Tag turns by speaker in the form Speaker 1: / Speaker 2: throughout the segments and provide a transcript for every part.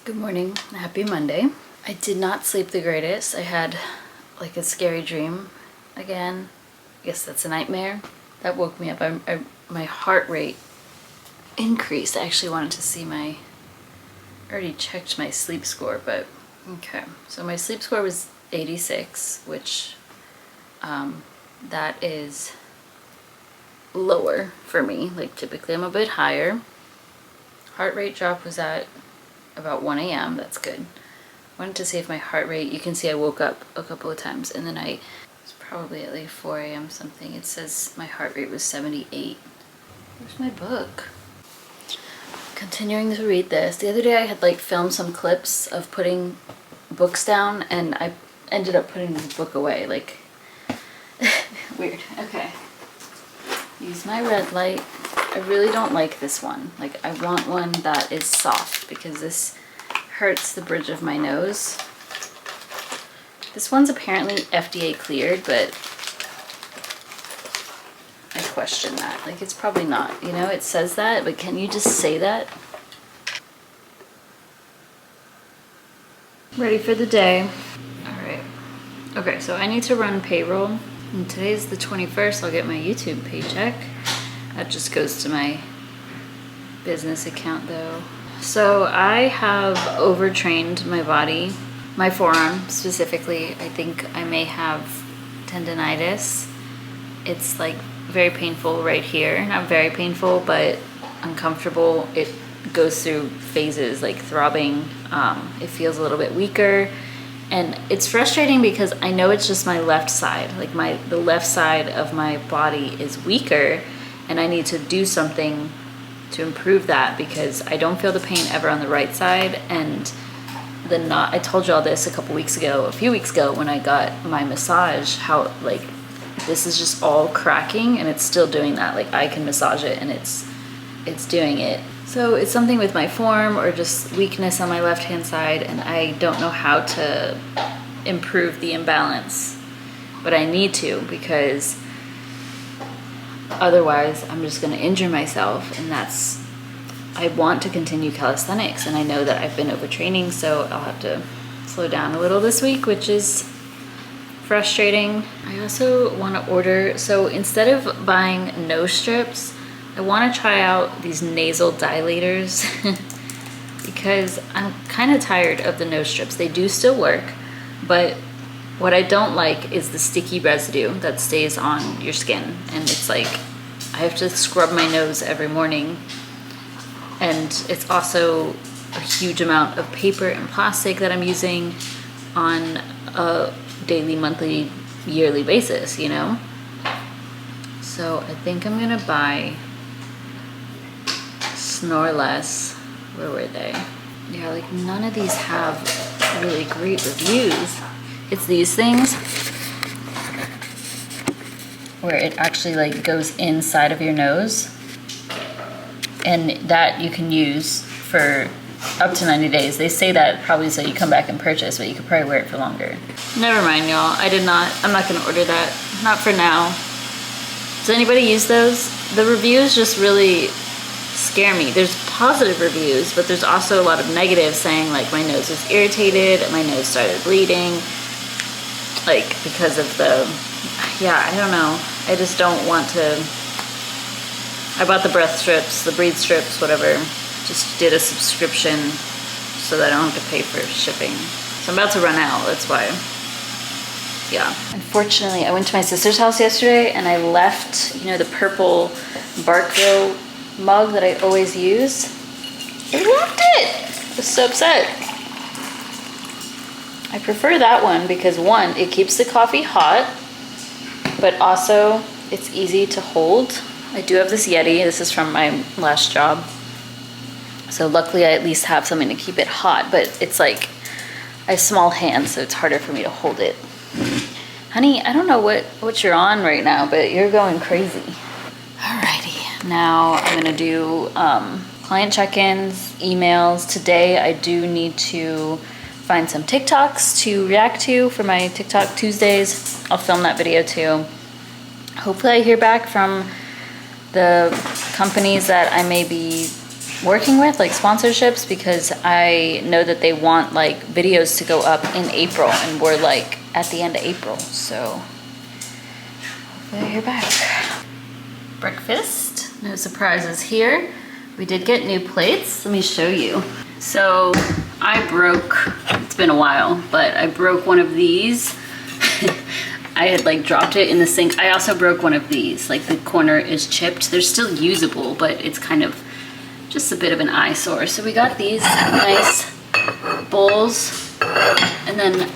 Speaker 1: Good morning, happy Monday. I did not sleep the greatest. I had like a scary dream again. I guess that's a nightmare. That woke me up. My heart rate increased. I actually wanted to see I already checked my sleep score, but okay. So my sleep score was 86, which that is lower for me. Like typically I'm a bit higher. Heart rate drop was at about 1 a.m. That's good. Wanted to see if my heart rate, you can see I woke up a couple of times in the night. It's probably at like 4 a.m. something. It says my heart rate was 78. Where's my book? Continuing to read this. The other day I had like filmed some clips of putting books down and I ended up putting the book away. Like, weird. Okay. Use my red light. I really don't like this one. Like, I want one that is soft because this hurts the bridge of my nose. This one's apparently FDA cleared, but I question that. Like, it's probably not. You know, it says that, but can you just say that? Ready for the day. All right. Okay, so I need to run payroll. And today's the 21st. I'll get my YouTube paycheck. That just goes to my business account though. So I have overtrained my body, my forearm specifically. I think I may have tendonitis. It's like very painful right here. Not very painful, but uncomfortable. It goes through phases, like throbbing. It feels a little bit weaker. And it's frustrating because I know it's just my left side. Like the left side of my body is weaker. And I need to do something to improve that because I don't feel the pain ever on the right side. And I told you all this a few weeks ago when I got my massage, how like this is just all cracking and it's still doing that. Like I can massage it and it's doing it. So it's something with my form or just weakness on my left hand side, and I don't know how to improve the imbalance, but I need to because otherwise I'm just going to injure myself. And I want to continue calisthenics and I know that I've been overtraining, so I'll have to slow down a little this week, which is frustrating. I also want to order, so instead of buying nose strips, I want to try out these nasal dilators because I'm kind of tired of the nose strips. They do still work, but what I don't like is the sticky residue that stays on your skin. And it's like, I have to scrub my nose every morning. And it's also a huge amount of paper and plastic that I'm using on a daily, monthly, yearly basis, you know? So I think I'm gonna buy Snore Less. Where were they? Yeah, like none of these have really great reviews. It's these things where it actually like goes inside of your nose, and that you can use for up to 90 days. They say that probably so you come back and purchase, but you could probably wear it for longer. Never mind, y'all. I'm not gonna order that. Not for now. Does anybody use those? The reviews just really scare me. There's positive reviews, but there's also a lot of negative saying like my nose was irritated, my nose started bleeding, like because of I don't know. I just don't want to. I bought the breath strips, the breathe strips, whatever. Just did a subscription so that I don't have to pay for shipping. So I'm about to run out, that's why. Yeah. Unfortunately, I went to my sister's house yesterday and I left, the purple Barkville mug that I always use. They left it! I was so upset. I prefer that one because one, it keeps the coffee hot, but also it's easy to hold. I do have this Yeti. This is from my last job. So luckily I at least have something to keep it hot, but it's like, I have small hands, so it's harder for me to hold it. Honey, I don't know what you're on right now, but you're going crazy. Alrighty. Now I'm gonna do client check-ins, emails. Today I do need to find some TikToks to react to for my TikTok Tuesdays. I'll film that video too. Hopefully I hear back from the companies that I may be working with, like sponsorships, because I know that they want like videos to go up in April, and we're like at the end of April, so hopefully I hear back. Breakfast, no surprises here. We did get new plates. Let me show you. So I broke, it's been a while, but I broke one of these. I had like dropped it in the sink. I also broke one of these, like the corner is chipped. They're still usable, but it's kind of just a bit of an eyesore. So we got these nice bowls, and then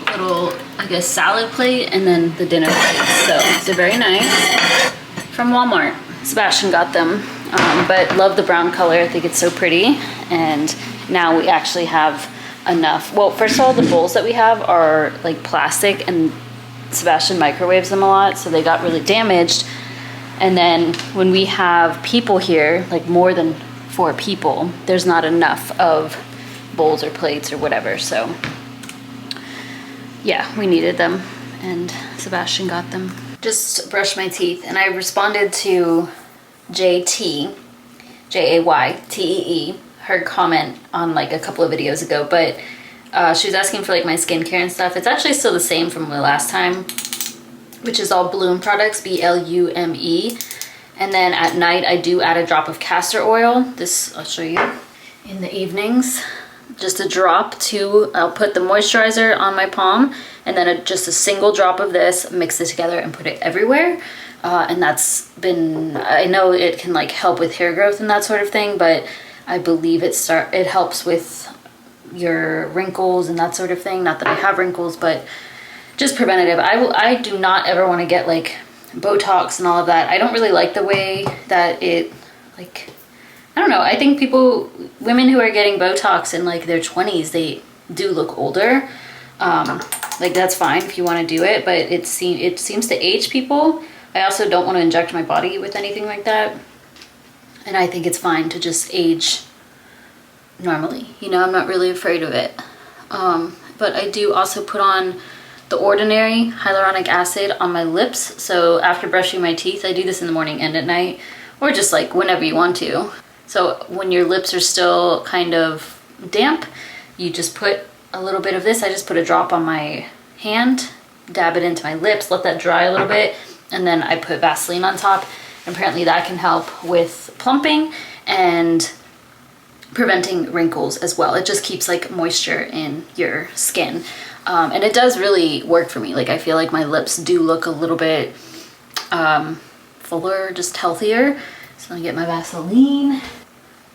Speaker 1: a little, I guess, salad plate, and then the dinner plate. So they're very nice, from Walmart. Sebastian got them, but love the brown color. I think it's so pretty. And now we actually have enough. Well, first of all, the bowls that we have are like plastic, and Sebastian microwaves them a lot, so they got really damaged. And then when we have people here, like more than 4 people, there's not enough of bowls or plates or whatever. So yeah, we needed them, and Sebastian got them. Just brushed my teeth, and I responded to JT, Jaytee, her comment on like a couple of videos ago, but she was asking for like my skincare and stuff. It's actually still the same from the last time, which is all Bloom products, B-L-U-M-E. And then at night, I do add a drop of castor oil. This, I'll show you. In the evenings, just a drop I'll put the moisturizer on my palm, and then just a single drop of this, mix it together and put it everywhere. And that's been, I know it can like help with hair growth and that sort of thing, but I believe it helps with your wrinkles and that sort of thing. Not that I have wrinkles, but just preventative. I do not ever want to get like Botox and all of that. I don't really like the way that it, like, I don't know. I think women who are getting Botox in like their 20s, they do look older. Like that's fine if you want to do it, but it seems to age people. I also don't want to inject my body with anything like that. And I think it's fine to just age normally. You know, I'm not really afraid of it. But I do also put on the Ordinary hyaluronic acid on my lips. So after brushing my teeth, I do this in the morning and at night, or just like whenever you want to. So when your lips are still kind of damp, you just put a little bit of this. I just put a drop on my hand, dab it into my lips, let that dry a little bit, and then I put Vaseline on top. Apparently that can help with plumping and preventing wrinkles as well. It just keeps like moisture in your skin. And it does really work for me. Like I feel like my lips do look a little bit fuller, just healthier. So I get my Vaseline.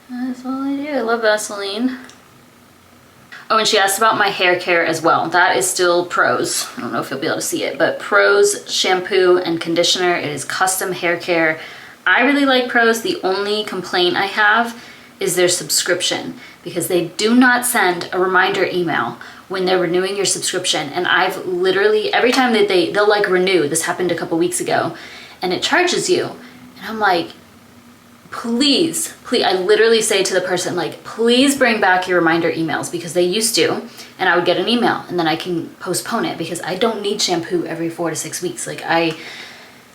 Speaker 1: That's all I do. I love Vaseline. Oh, and she asked about my hair care as well. That is still Prose. I don't know if you'll be able to see it, but Prose shampoo and conditioner. It is custom hair care. I really like Prose. The only complaint I have is their subscription, because they do not send a reminder email when they're renewing your subscription. And I've literally, every time that they'll like renew, this happened a couple weeks ago, and it charges you. And I'm like, please, I literally say to the person, like, please bring back your reminder emails, because they used to, and I would get an email and then I can postpone it, because I don't need shampoo every 4 to 6 weeks. Like I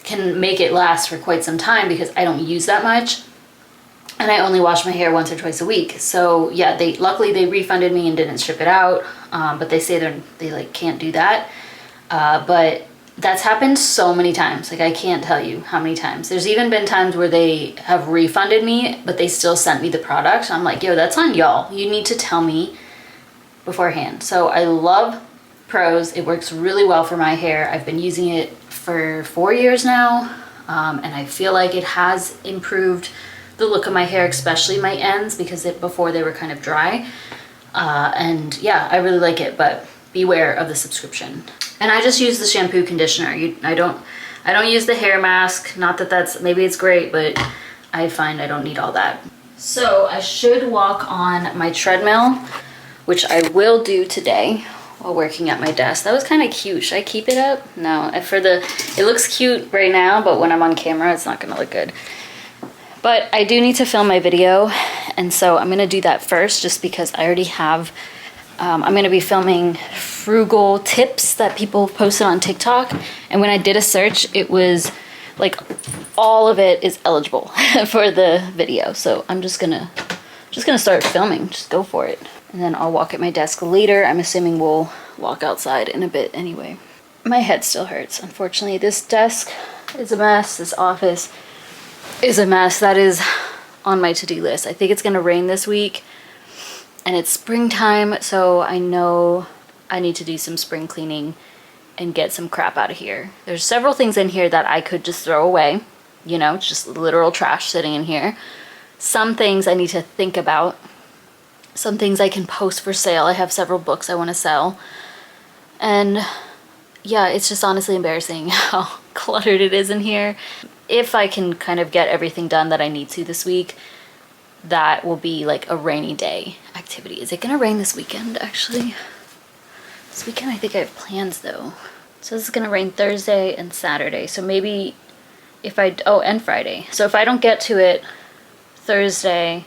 Speaker 1: can make it last for quite some time because I don't use that much. And I only wash my hair once or twice a week. So yeah, luckily they refunded me and didn't ship it out. But they say they like can't do that. But that's happened so many times. Like I can't tell you how many times. There's even been times where they have refunded me, but they still sent me the product. I'm like, yo, that's on y'all. You need to tell me beforehand. So I love Prose. It works really well for my hair. I've been using it for 4 years now. And I feel like it has improved the look of my hair, especially my ends, because before they were kind of dry. And yeah, I really like it, but beware of the subscription. And I just use the shampoo conditioner. I don't use the hair mask. Not that maybe it's great, but I find I don't need all that. So I should walk on my treadmill, which I will do today while working at my desk. That was kind of cute. Should I keep it up? No, it looks cute right now, but when I'm on camera, it's not gonna look good. But I do need to film my video, and so I'm gonna do that first, just because I already have, I'm gonna be filming frugal tips that people posted on TikTok. And when I did a search, it was like all of it is eligible for the video. So I'm just gonna start filming, just go for it. And then I'll walk at my desk later. I'm assuming we'll walk outside in a bit anyway. My head still hurts. Unfortunately, this desk is a mess. This office is a mess. That is on my to-do list. I think it's gonna rain this week and it's springtime, so I know I need to do some spring cleaning and get some crap out of here. There's several things in here that I could just throw away. You know, it's just literal trash sitting in here. Some things I need to think about. Some things I can post for sale. I have several books I want to sell. And yeah, it's just honestly embarrassing how cluttered it is in here. If I can kind of get everything done that I need to this week, that will be like a rainy day activity. Is it gonna rain this weekend, actually? This weekend I think I have plans though. So this is gonna rain Thursday and Saturday. So maybe if and Friday. So if I don't get to it Thursday,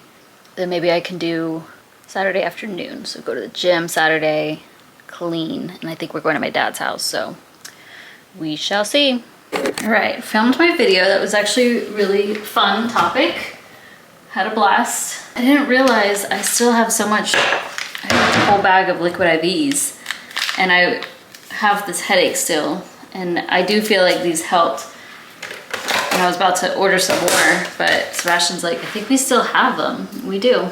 Speaker 1: then maybe I can do Saturday afternoon. So go to the gym Saturday, clean, and I think we're going to my dad's house, so we shall see. All right, filmed my video. That was actually really fun topic. Had a blast. I didn't realize I still have so much. I have a whole bag of liquid IVs, and I have this headache still, and I do feel like these helped. And I was about to order some more, but Sebastian's like, I think we still have them. We do.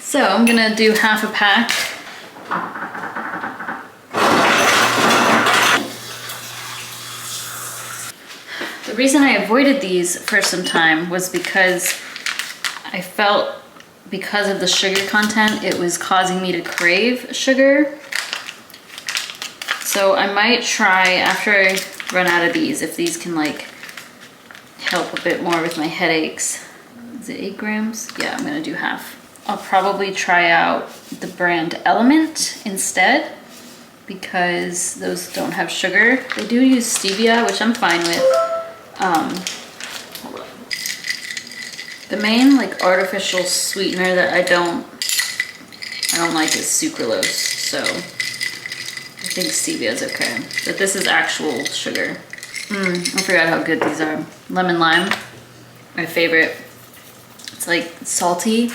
Speaker 1: So I'm gonna do half a pack. The reason I avoided these for some time was because I felt because of the sugar content, it was causing me to crave sugar. So I might try, after I run out of these, if these can like help a bit more with my headaches. Is it 8 grams? Yeah, I'm gonna do half. I'll probably try out the brand Element instead because those don't have sugar. They do use stevia, which I'm fine with. Hold on. The main like artificial sweetener that I don't like is sucralose, so I think stevia is okay. But this is actual sugar. I forgot how good these are. Lemon lime, my favorite. It's like salty.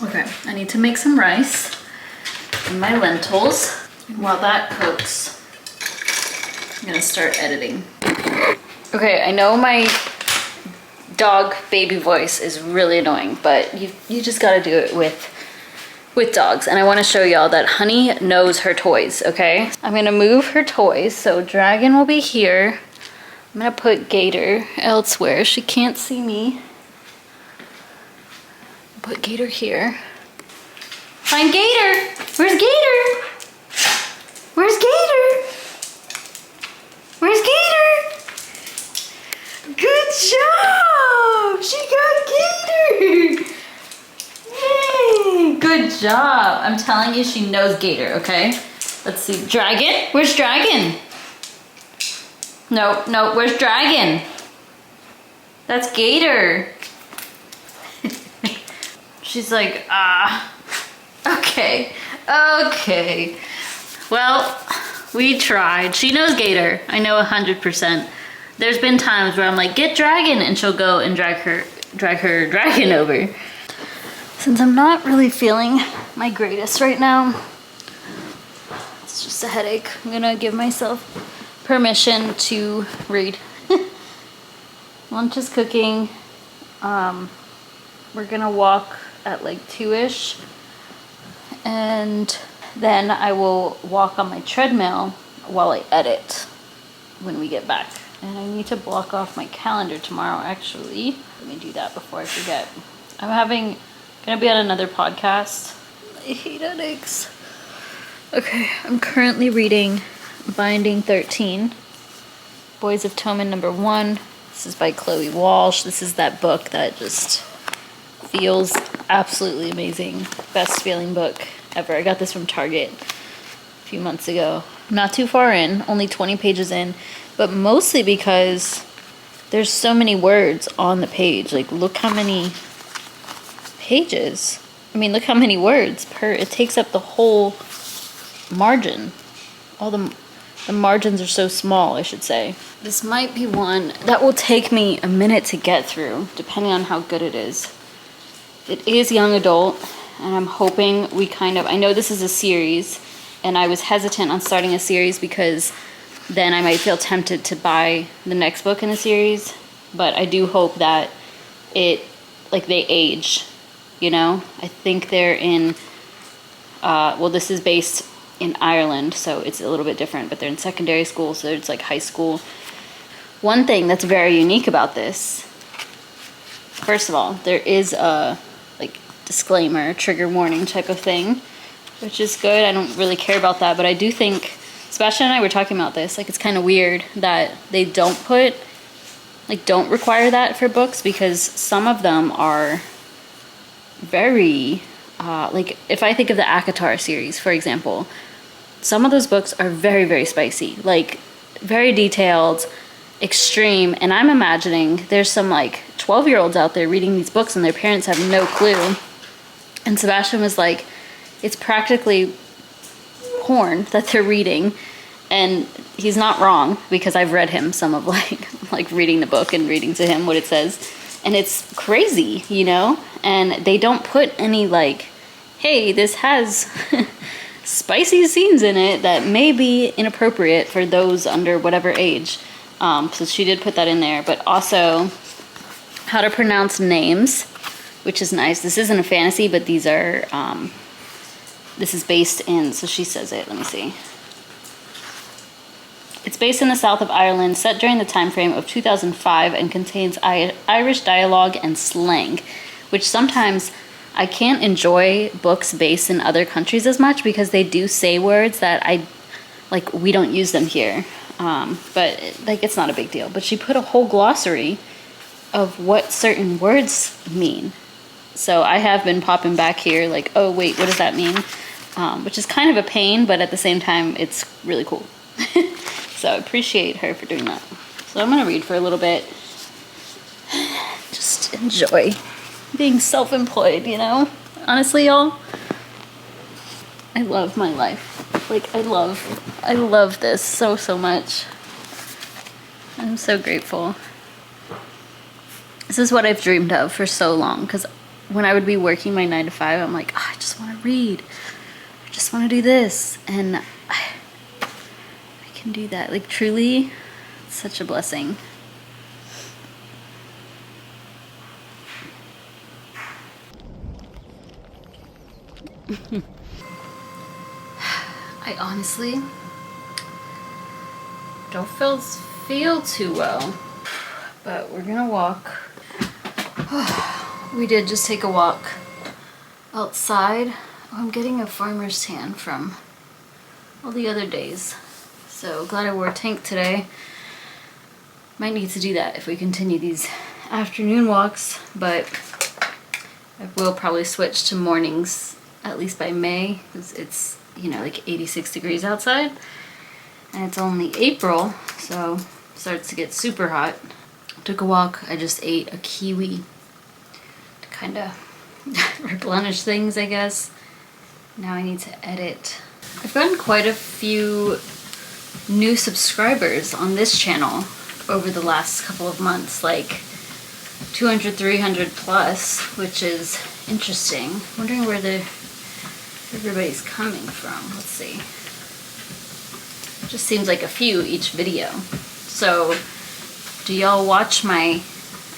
Speaker 1: Okay, I need to make some rice and my lentils. And while that cooks, I'm gonna start editing. Okay, I know my dog baby voice is really annoying, but you just gotta do it with dogs. And I wanna show y'all that Honey knows her toys, okay? I'm gonna move her toys, so Dragon will be here. I'm gonna put Gator elsewhere. She can't see me. Put Gator here. Find Gator! Where's Gator? Where's Gator? Where's Gator? Good job! She got Gator! Yay! Good job. I'm telling you, she knows Gator, okay? Let's see. Dragon? Where's Dragon? No, where's Dragon? That's Gator. She's like, okay. Well, we tried. She knows Gator. I know 100%. There's been times where I'm like, get Dragon, and she'll go and drag her Dragon over. Since I'm not really feeling my greatest right now, it's just a headache. I'm gonna give myself permission to read. Lunch is cooking. We're gonna walk at like 2-ish, and then I will walk on my treadmill while I edit when we get back. And I need to block off my calendar tomorrow, actually. Let me do that before I forget. I'm gonna be on another podcast. I hate headaches. Okay, I'm currently reading Binding 13, Boys of Toman #1. This is by Chloe Walsh. This is that book that just feels absolutely amazing. Best feeling book ever. I got this from Target a few months ago. Not too far in, only 20 pages in, but mostly because there's so many words on the page. Like, look how many pages. I mean, look how many words per, it takes up the whole margin. The margins are so small, I should say. This might be one that will take me a minute to get through, depending on how good it is. It is young adult, and I'm hoping we I know this is a series, and I was hesitant on starting a series because then I might feel tempted to buy the next book in the series, but I do hope that they age, you know? I think they're in, well, this is based in Ireland, so it's a little bit different, but they're in secondary school, so it's like high school. One thing that's very unique about this, first of all, there is a disclaimer, trigger warning type of thing, which is good. I don't really care about that, but I do think, Sebastian and I were talking about this, it's kind of weird that they don't require that for books, because some of them are very, if I think of the ACOTAR series, for example, some of those books are very, very spicy, very detailed, extreme, and I'm imagining there's some 12-year-olds out there reading these books and their parents have no clue. And Sebastian was like, it's practically porn that they're reading. And he's not wrong, because I've read him some of reading the book and reading to him what it says. And it's crazy, you know? And they don't put any hey, this has spicy scenes in it that may be inappropriate for those under whatever age. So she did put that in there, but also how to pronounce names, which is nice. This isn't a fantasy, but these are, this is based in, so she says it, let me see. It's based in the south of Ireland, set during the time frame of 2005, and contains Irish dialogue and slang, which sometimes I can't enjoy books based in other countries as much because they do say words that we don't use them here. But it's not a big deal. But she put a whole glossary of what certain words mean. So I have been popping back here oh wait, what does that mean? Which is kind of a pain, but at the same time, it's really cool. So I appreciate her for doing that. So I'm gonna read for a little bit. Just enjoy being self-employed, you know? Honestly, y'all, I love my life. I love this so much. I'm so grateful. This is what I've dreamed of for so long, because when I would be working my 9 to 5, I'm like, I just want to read. I just want to do this. And I can do that. Truly, it's such a blessing. I honestly don't feel too well, but we're gonna walk. We did just take a walk outside. I'm getting a farmer's tan from all the other days, so glad I wore a tank today. Might need to do that if we continue these afternoon walks, but I will probably switch to mornings at least by May, because it's 86 degrees outside and it's only April, so it starts to get super hot. Took a walk. I just ate a kiwi to kind of replenish things, I guess. Now I need to edit. I've gotten quite a few new subscribers on this channel over the last couple of months, 200, 300 plus, which is interesting. Wondering where everybody's coming from. Let's see. Just seems like a few each video. So do y'all watch I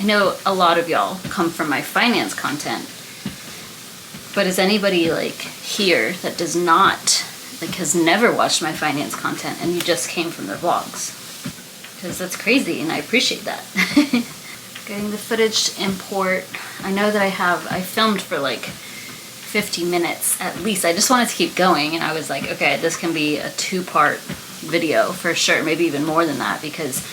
Speaker 1: know a lot of y'all come from my finance content, but is anybody here that does not, has never watched my finance content and you just came from the vlogs? Because that's crazy and I appreciate that. Getting the footage to import. I know that I filmed for 50 minutes at least. I just wanted to keep going, and I was like, okay, this can be a 2-part video for sure, maybe even more than that, because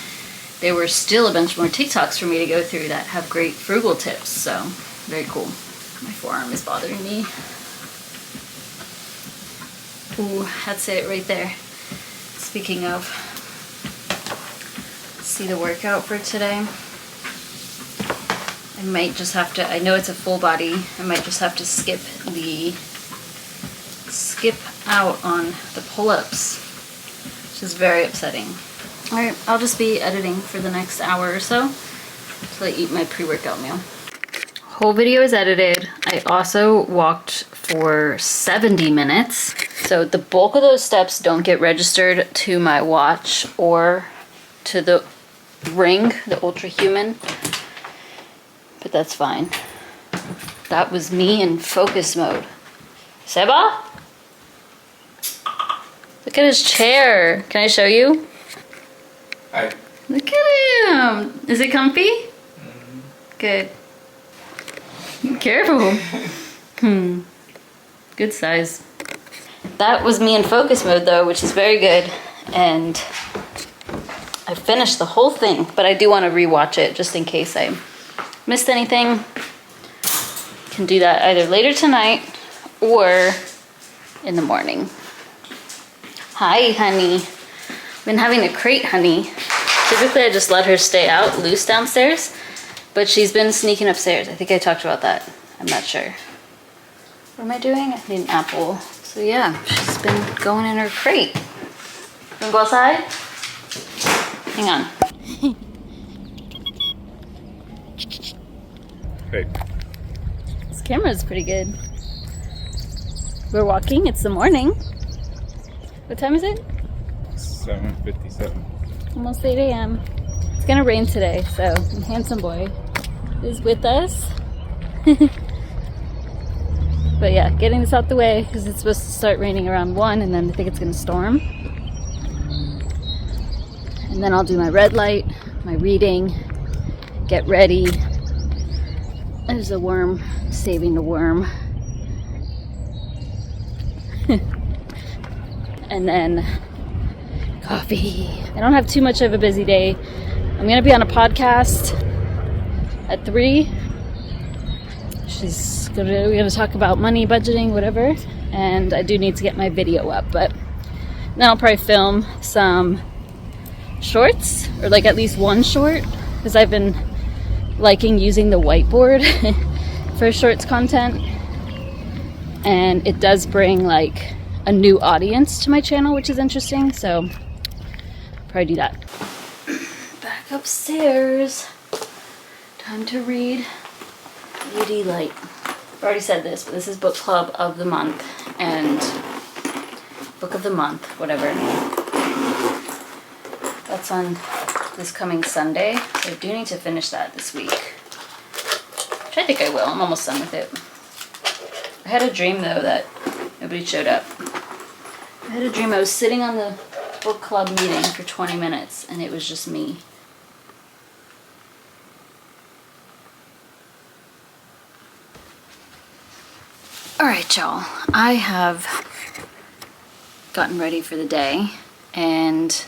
Speaker 1: there were still a bunch more TikToks for me to go through that have great frugal tips, so very cool. My forearm is bothering me. Ooh, that's it right there. Speaking of, see the workout for today. I might just have to, I know it's a full body, I might just have to skip out on the pull-ups. which is very upsetting. All right, I'll just be editing for the next hour or so until I eat my pre-workout meal. Whole video is edited. I also walked for 70 minutes. So the bulk of those steps don't get registered to my watch or to the ring, the Ultra Human, but that's fine. That was me in focus mode. Seba? Look at his chair. Can I show you?
Speaker 2: Hi.
Speaker 1: Look at him. Is it comfy? Mm-hmm. Good. Careful. Good size. That was me in focus mode though, which is very good. And I finished the whole thing, but I do want to rewatch it just in case I missed anything. Can do that either later tonight or in the morning. Hi, honey. Been having a crate, honey. Typically I just let her stay out loose downstairs, but she's been sneaking upstairs. I think I talked about that. I'm not sure. What am I doing? I need an apple. So yeah, she's been going in her crate. Wanna go outside? Hang on.
Speaker 2: Hey.
Speaker 1: This camera is pretty good. We're walking, it's the morning. What time is it?
Speaker 2: 7:57.
Speaker 1: Almost 8 a.m. It's gonna rain today, so handsome boy is with us. But yeah, getting this out the way because it's supposed to start raining around 1 and then I think it's gonna storm. And then I'll do my red light, my reading, get ready. There's a worm, saving the worm. And then coffee. I don't have too much of a busy day. I'm gonna be on a podcast at 3. We're gonna talk about money, budgeting, whatever. And I do need to get my video up, but then I'll probably film some shorts, or like at least one short, because I've been liking using the whiteboard for shorts content. And it does bring like a new audience to my channel, which is interesting, so I'll probably do that. Back upstairs. Time to read Beauty Light. I've already said this, but this is book club of the month and book of the month, whatever. That's on this coming Sunday, so I do need to finish that this week, which I think I will. I'm almost done with it. I had a dream though that nobody showed up. I had a dream I was sitting on the book club meeting for 20 minutes and it was just me. Alright y'all, I have gotten ready for the day and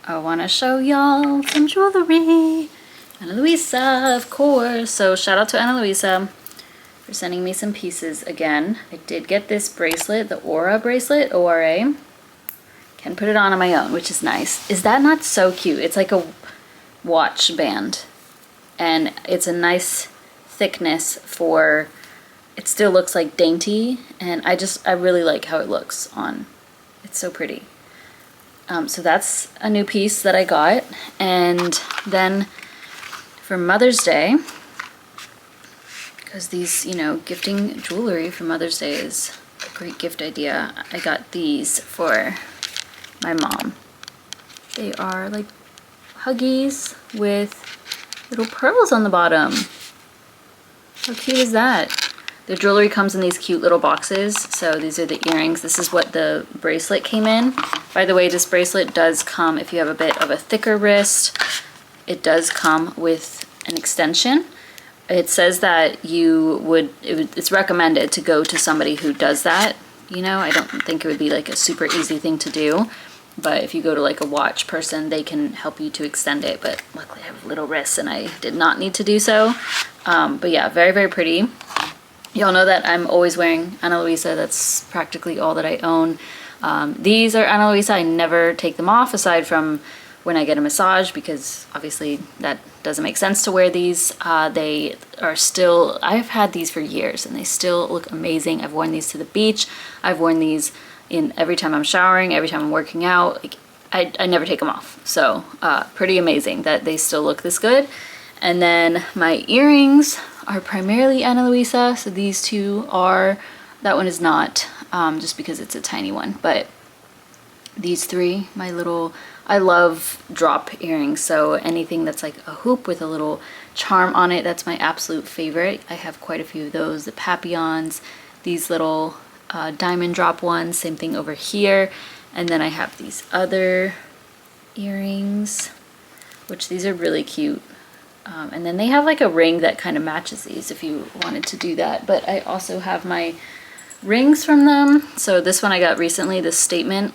Speaker 1: I want to show y'all some jewelry. Ana Luisa, of course. So shout out to Ana Luisa for sending me some pieces again. I did get this bracelet, the Aura bracelet, ORA. Can put it on my own, which is nice. Is that not so cute? It's like a watch band. And it's a nice thickness for, it still looks like dainty. And I really like how it looks on. It's so pretty. So that's a new piece that I got. And then for Mother's Day, because these, you know, gifting jewelry for Mother's Day is a great gift idea, I got these for my mom. They are like Huggies with little pearls on the bottom. How cute is that? The jewelry comes in these cute little boxes. So these are the earrings. This is what the bracelet came in. By the way, this bracelet does come, if you have a bit of a thicker wrist, it does come with an extension. It says that it's recommended to go to somebody who does that. You know, I don't think it would be like a super easy thing to do. But if you go to like a watch person, they can help you to extend it. But luckily I have little wrists and I did not need to do so. But yeah, very, very pretty. Y'all know that I'm always wearing Ana Luisa. That's practically all that I own. These are Ana Luisa. I never take them off aside from when I get a massage, because obviously that doesn't make sense to wear these. They are still, I've had these for years and they still look amazing. I've worn these to the beach. I've worn these in every time I'm showering, every time I'm working out. Like, I never take them off. So pretty amazing that they still look this good. And then my earrings are primarily Ana Luisa. So these two are, that one is not, just because it's a tiny one. But these three, my little, I love drop earrings. So anything that's like a hoop with a little charm on it, that's my absolute favorite. I have quite a few of those. The papillons, these little diamond drop ones, same thing over here. And then I have these other earrings, which these are really cute. And then they have like a ring that kind of matches these if you wanted to do that. But I also have my rings from them. So this one I got recently, this Statement.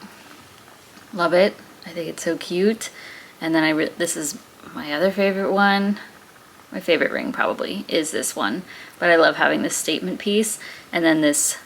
Speaker 1: Love it. I think it's so cute. And then this is my other favorite one. My favorite ring probably is this one. But I love having this Statement piece. And then this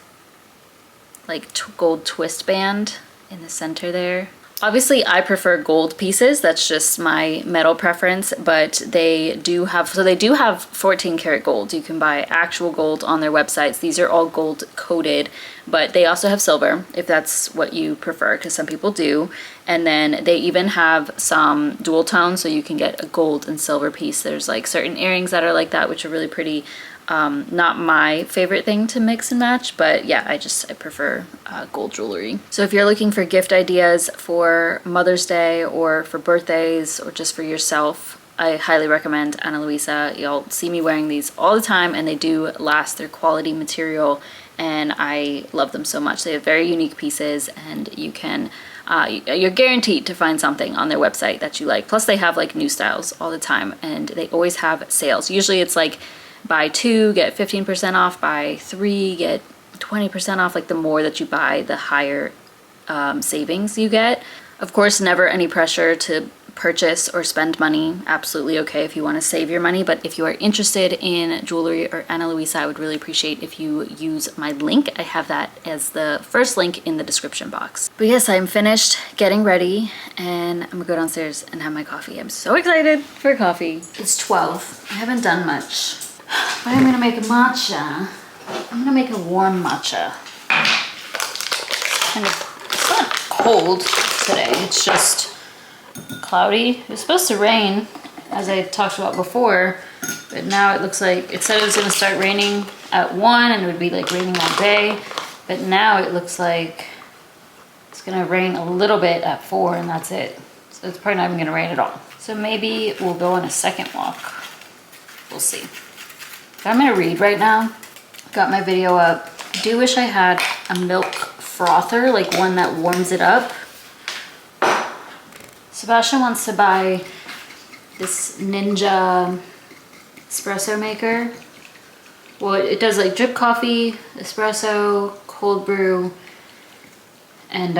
Speaker 1: like gold twist band in the center there. Obviously, I prefer gold pieces. That's just my metal preference, but they do have 14 karat gold. You can buy actual gold on their websites. These are all gold coated, but they also have silver if that's what you prefer, because some people do. And then they even have some dual tone, so you can get a gold and silver piece. There's like certain earrings that are like that, which are really pretty. Not my favorite thing to mix and match, but yeah, I prefer gold jewelry. So if you're looking for gift ideas for Mother's Day or for birthdays or just for yourself, I highly recommend Ana Luisa. You'll see me wearing these all the time, and they do last. They're quality material, and I love them so much. They have very unique pieces, and you can you're guaranteed to find something on their website that you like. Plus they have like new styles all the time, and they always have sales. Usually it's like buy 2, get 15% off, buy 3, get 20% off. Like the more that you buy, the higher savings you get. Of course, never any pressure to purchase or spend money. Absolutely okay if you want to save your money, but if you are interested in jewelry or Ana Luisa, I would really appreciate if you use my link. I have that as the first link in the description box. But yes, I'm finished getting ready, and I'm gonna go downstairs and have my coffee. I'm so excited for coffee. It's 12. I haven't done much. But I'm gonna make a matcha. I'm gonna make a warm matcha. It's not cold today, it's just cloudy. It was supposed to rain, as I talked about before, but now it looks like, it said it was gonna start raining at 1 and it would be like raining all day, but now it looks like it's gonna rain a little bit at 4 and that's it. So it's probably not even gonna rain at all. So maybe we'll go on a second walk. We'll see. But I'm gonna read right now. Got my video up. I do wish I had a milk frother, like one that warms it up. Sebastian wants to buy this Ninja espresso maker. Well, it does like drip coffee, espresso, cold brew, and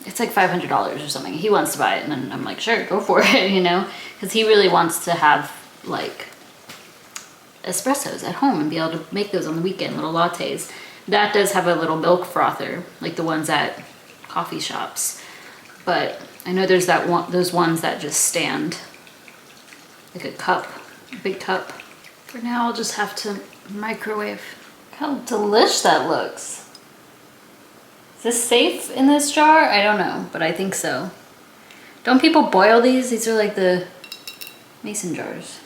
Speaker 1: it's like $500 or something. He wants to buy it, and then I'm like, sure, go for it, you know? Because he really wants to have like espressos at home and be able to make those on the weekend, little lattes. That does have a little milk frother, like the ones at coffee shops. But I know there's that one, those ones that just stand like a cup, a big cup. For now, I'll just have to microwave. How delish that looks. Is this safe in this jar? I don't know, but I think so. Don't people boil these? These are like the mason jars.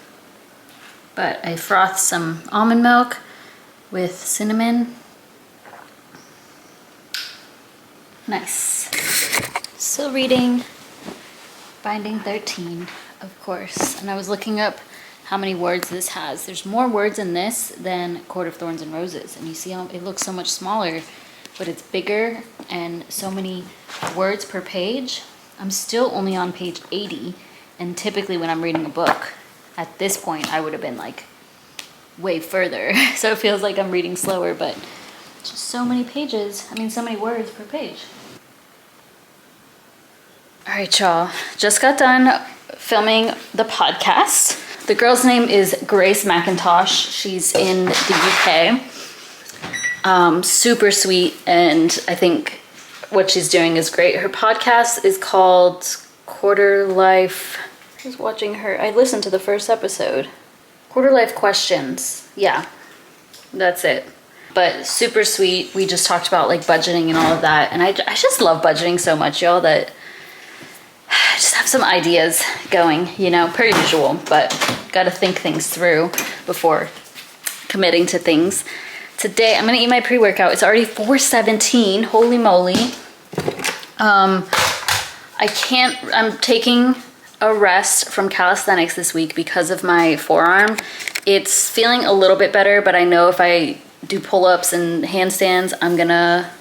Speaker 1: But I frothed some almond milk with cinnamon. Nice. Still reading Binding 13, of course. And I was looking up how many words this has. There's more words in this than Court of Thorns and Roses. And you see how it looks so much smaller, but it's bigger and so many words per page. I'm still only on page 80. And typically when I'm reading a book, at this point, I would have been like way further. So it feels like I'm reading slower, but just so many pages. I mean, so many words per page. All right, y'all. Just got done filming the podcast. The girl's name is Grace McIntosh. She's in the UK. Super sweet, and I think what she's doing is great. Her podcast is called Quarter Life. I was watching her. I listened to the first episode. Quarter Life Questions. Yeah, that's it. But super sweet. We just talked about like budgeting and all of that. And I just love budgeting so much, y'all, that I just have some ideas going, you know, per usual, but gotta think things through before committing to things. Today, I'm gonna eat my pre-workout. It's already 4:17, holy moly. I'm taking a rest from calisthenics this week because of my forearm. It's feeling a little bit better, but I know if I do pull-ups and handstands, I'm gonna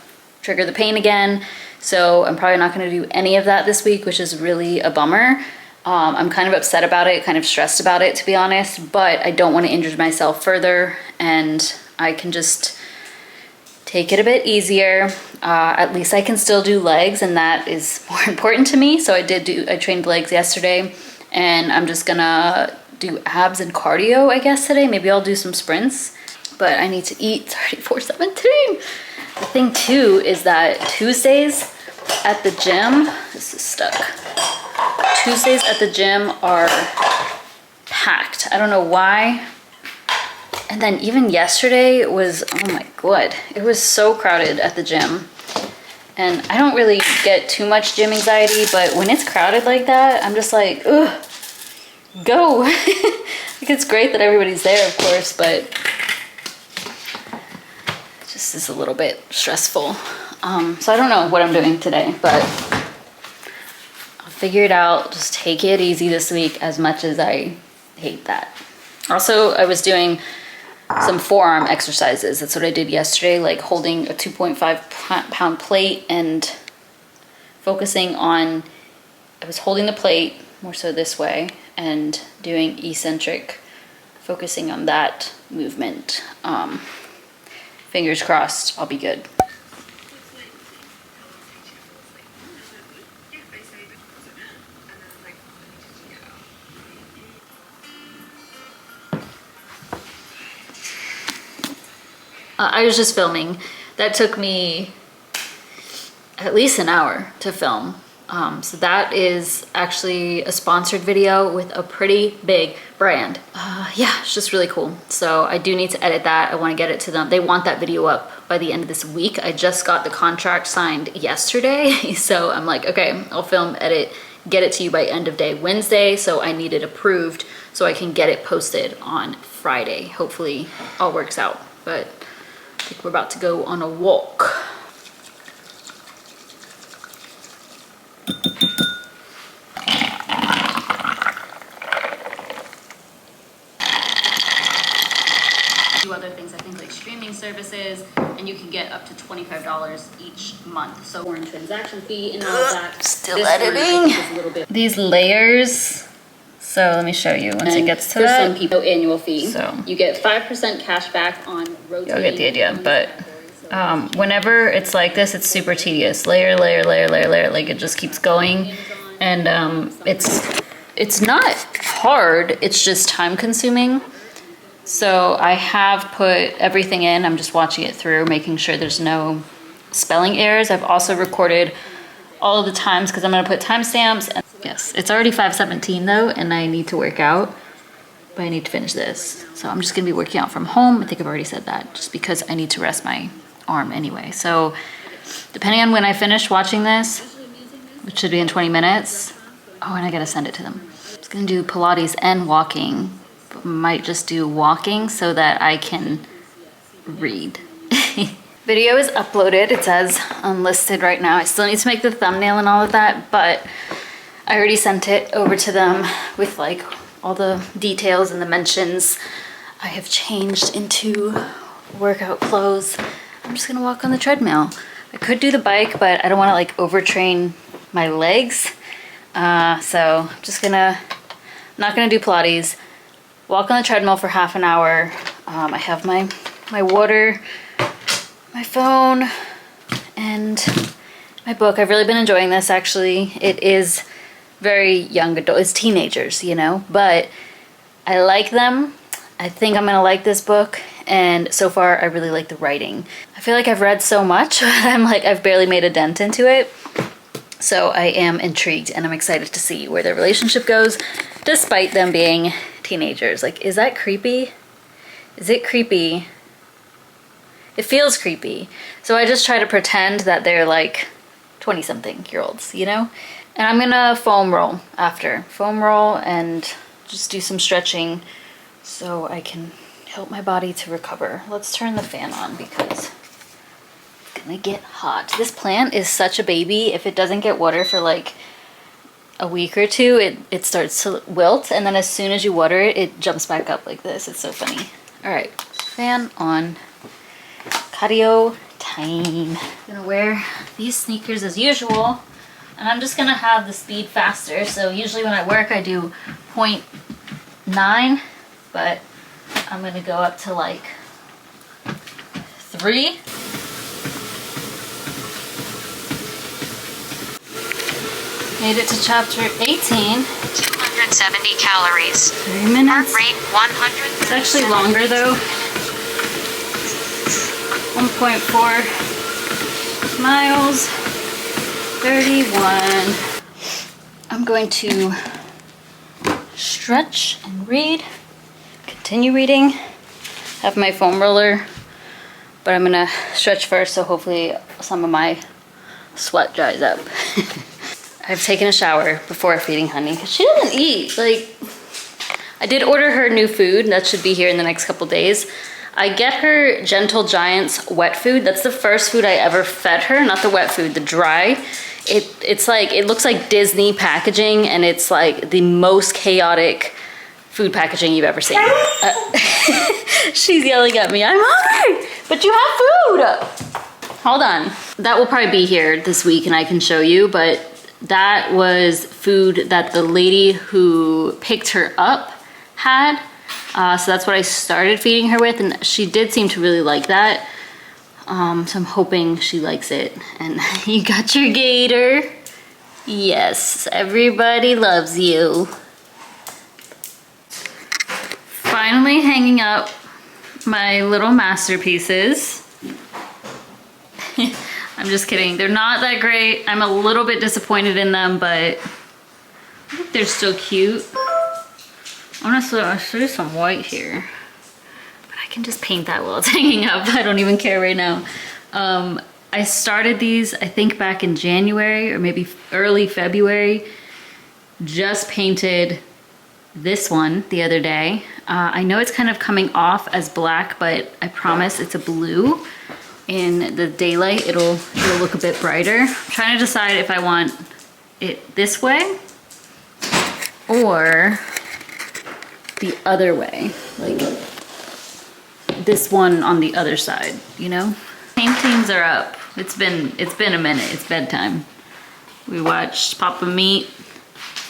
Speaker 1: trigger the pain again. So I'm probably not gonna do any of that this week, which is really a bummer. I'm kind of upset about it, kind of stressed about it, to be honest, but I don't wanna injure myself further, and I can just take it a bit easier. At least I can still do legs, and that is more important to me. So I trained legs yesterday, and I'm just gonna do abs and cardio, I guess, today. Maybe I'll do some sprints, but I need to eat. It's already 4:17. The thing too is that Tuesdays at the gym, this is stuck. Tuesdays at the gym are packed. I don't know why. And then even yesterday was, oh my God, it was so crowded at the gym. And I don't really get too much gym anxiety, but when it's crowded like that, I'm just like, ugh, go. Like, it's great that everybody's there, of course, but it just is a little bit stressful. So I don't know what I'm doing today, but I'll figure it out. Just take it easy this week, as much as I hate that. Also, I was doing some forearm exercises. That's what I did yesterday, like holding a 2.5 pound plate and focusing on, I was holding the plate more so this way and doing eccentric, focusing on that movement. Fingers crossed, I'll be good. I was just filming. That took me at least an hour to film. So that is actually a sponsored video with a pretty big brand. Yeah, it's just really cool. So I do need to edit that. I want to get it to them. They want that video up by the end of this week. I just got the contract signed yesterday. So I'm like, okay, I'll film, edit, get it to you by end of day Wednesday. So I need it approved so I can get it posted on Friday. Hopefully all works out. But I think we're about to go on a walk. Do other things, I think, like streaming services, and you can get up to $25 each month. So foreign transaction fee and all of that. Still this editing. Is a little bit. These layers. So let me show you once it gets to that. For some people, annual fee. So you get 5% cash back on rotating. You'll get the idea, but whenever it's like this, it's super tedious. Layer, layer, layer, layer, layer. Like it just keeps going, and it's not hard. It's just time consuming. So I have put everything in. I'm just watching it through, making sure there's no spelling errors. I've also recorded all of the times because I'm going to put timestamps. And yes, it's already 5:17 though, and I need to work out, but I need to finish this. So I'm just going to be working out from home. I think I've already said that, just because I need to rest my arm anyway. So depending on when I finish watching this, which should be in 20 minutes. Oh, and I got to send it to them. I'm just going to do Pilates and walking. Might just do walking so that I can read. Video is uploaded. It says unlisted right now. I still need to make the thumbnail and all of that, but I already sent it over to them with like all the details and the mentions. I have changed into workout clothes. I'm just gonna walk on the treadmill. I could do the bike, but I don't wanna like overtrain my legs. So I'm just gonna, not gonna do Pilates. Walk on the treadmill for half an hour. I have my water, my phone, and my book. I've really been enjoying this actually. It is very young adult, it's teenagers, you know, but I like them. I think I'm gonna like this book, and so far I really like the writing. I feel like I've read so much, I'm like, I've barely made a dent into it. So I am intrigued, and I'm excited to see where their relationship goes, despite them being teenagers. Like, is that creepy? Is it creepy? It feels creepy. So I just try to pretend that they're like 20-something-year-olds, you know? And I'm gonna foam roll after. Foam roll and just do some stretching so I can help my body to recover. Let's turn the fan on because it's gonna get hot. This plant is such a baby. If it doesn't get water for like a week or two, it starts to wilt, and then as soon as you water it, it jumps back up like this. It's so funny. All right, fan on. Cardio time. I'm gonna wear these sneakers as usual, and I'm just gonna have the speed faster. So usually when I work, I do 0.9, but I'm gonna go up to like 3. Made it to chapter 18.
Speaker 3: 270 calories.
Speaker 1: 3 minutes.
Speaker 3: Heart rate 100.
Speaker 1: It's actually longer though. 1.4 miles. 31. I'm going to stretch and read. Continue reading. Have my foam roller, but I'm gonna stretch first so hopefully some of my sweat dries up. I've taken a shower before feeding Honey because she doesn't eat. Like, I did order her new food that should be here in the next couple days. I get her Gentle Giant's wet food. That's the first food I ever fed her, not the wet food, the dry. It's like, it looks like Disney packaging, and it's like the most chaotic food packaging you've ever seen. She's yelling at me, I'm hungry, but you have food. Hold on. That will probably be here this week and I can show you, but that was food that the lady who picked her up had. So that's what I started feeding her with, and she did seem to really like that. So I'm hoping she likes it. And you got your gator. Yes, everybody loves you. Finally hanging up my little masterpieces. I'm just kidding. They're not that great. I'm a little bit disappointed in them, but I think they're still cute. Honestly, I'll show you some white here. But I can just paint that while it's hanging up. I don't even care right now. I started these, I think, back in January or maybe early February. Just painted this one the other day. I know it's kind of coming off as black, but I promise it's a blue. In the daylight, it'll look a bit brighter. I'm trying to decide if I want it this way or the other way, like this one on the other side, you know? Paintings are up. It's been a minute. It's bedtime. We watched Papa Meat,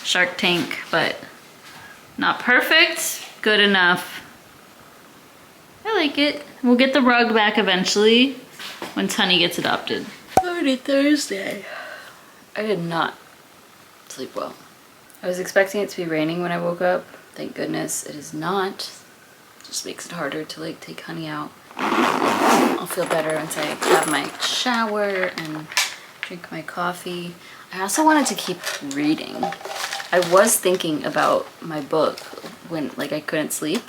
Speaker 1: Shark Tank, but not perfect, good enough. I like it. We'll get the rug back eventually when Honey gets adopted. Already Thursday. I did not sleep well. I was expecting it to be raining when I woke up. Thank goodness it is not. Just makes it harder to like take Honey out. I'll feel better once I have my shower and drink my coffee. I also wanted to keep reading. I was thinking about my book when like I couldn't sleep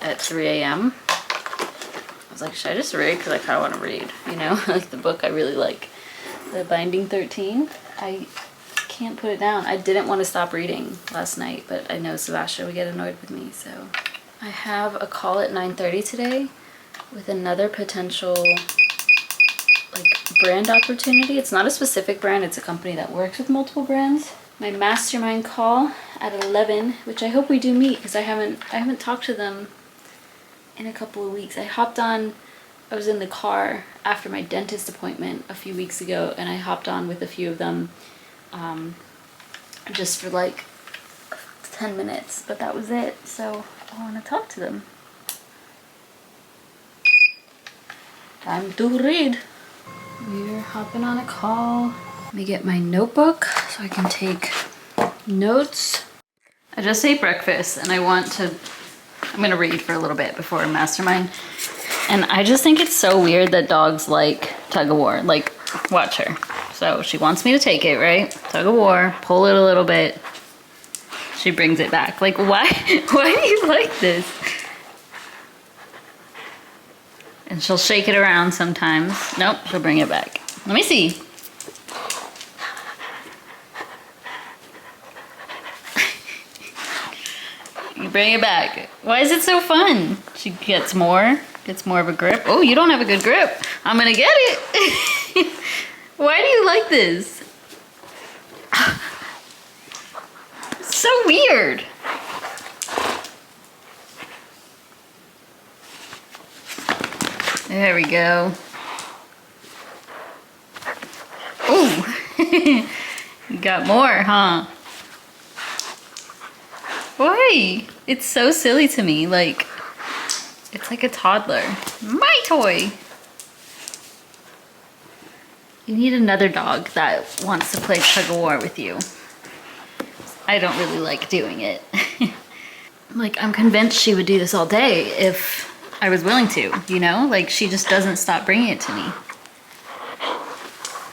Speaker 1: at 3 a.m. I was like, should I just read? Because I kind of want to read, you know? Like the book I really like. The Binding 13. I can't put it down. I didn't want to stop reading last night, but I know Sebastian would get annoyed with me, so. I have a call at 9:30 today with another potential like brand opportunity. It's not a specific brand, it's a company that works with multiple brands. My mastermind call at 11, which I hope we do meet because I haven't talked to them in a couple of weeks. I was in the car after my dentist appointment a few weeks ago, and I hopped on with a few of them just for like 10 minutes, but that was it. So I want to talk to them. Time to read. We're hopping on a call. Let me get my notebook so I can take notes. I just ate breakfast and I'm gonna read for a little bit before Mastermind. And I just think it's so weird that dogs like tug of war. Like, watch her. So she wants me to take it, right? Tug of war, pull it a little bit. She brings it back. Like, why do you like this? And she'll shake it around sometimes. Nope, she'll bring it back. Let me see. Bring it back. Why is it so fun? She gets more of a grip. Oh, you don't have a good grip. I'm gonna get it. Why do you like this? It's so weird. There we go. Oh, you got more, huh? Why? It's so silly to me. Like, it's like a toddler. My toy. You need another dog that wants to play tug of war with you. I don't really like doing it. Like, I'm convinced she would do this all day if I was willing to, you know? Like, she just doesn't stop bringing it to me.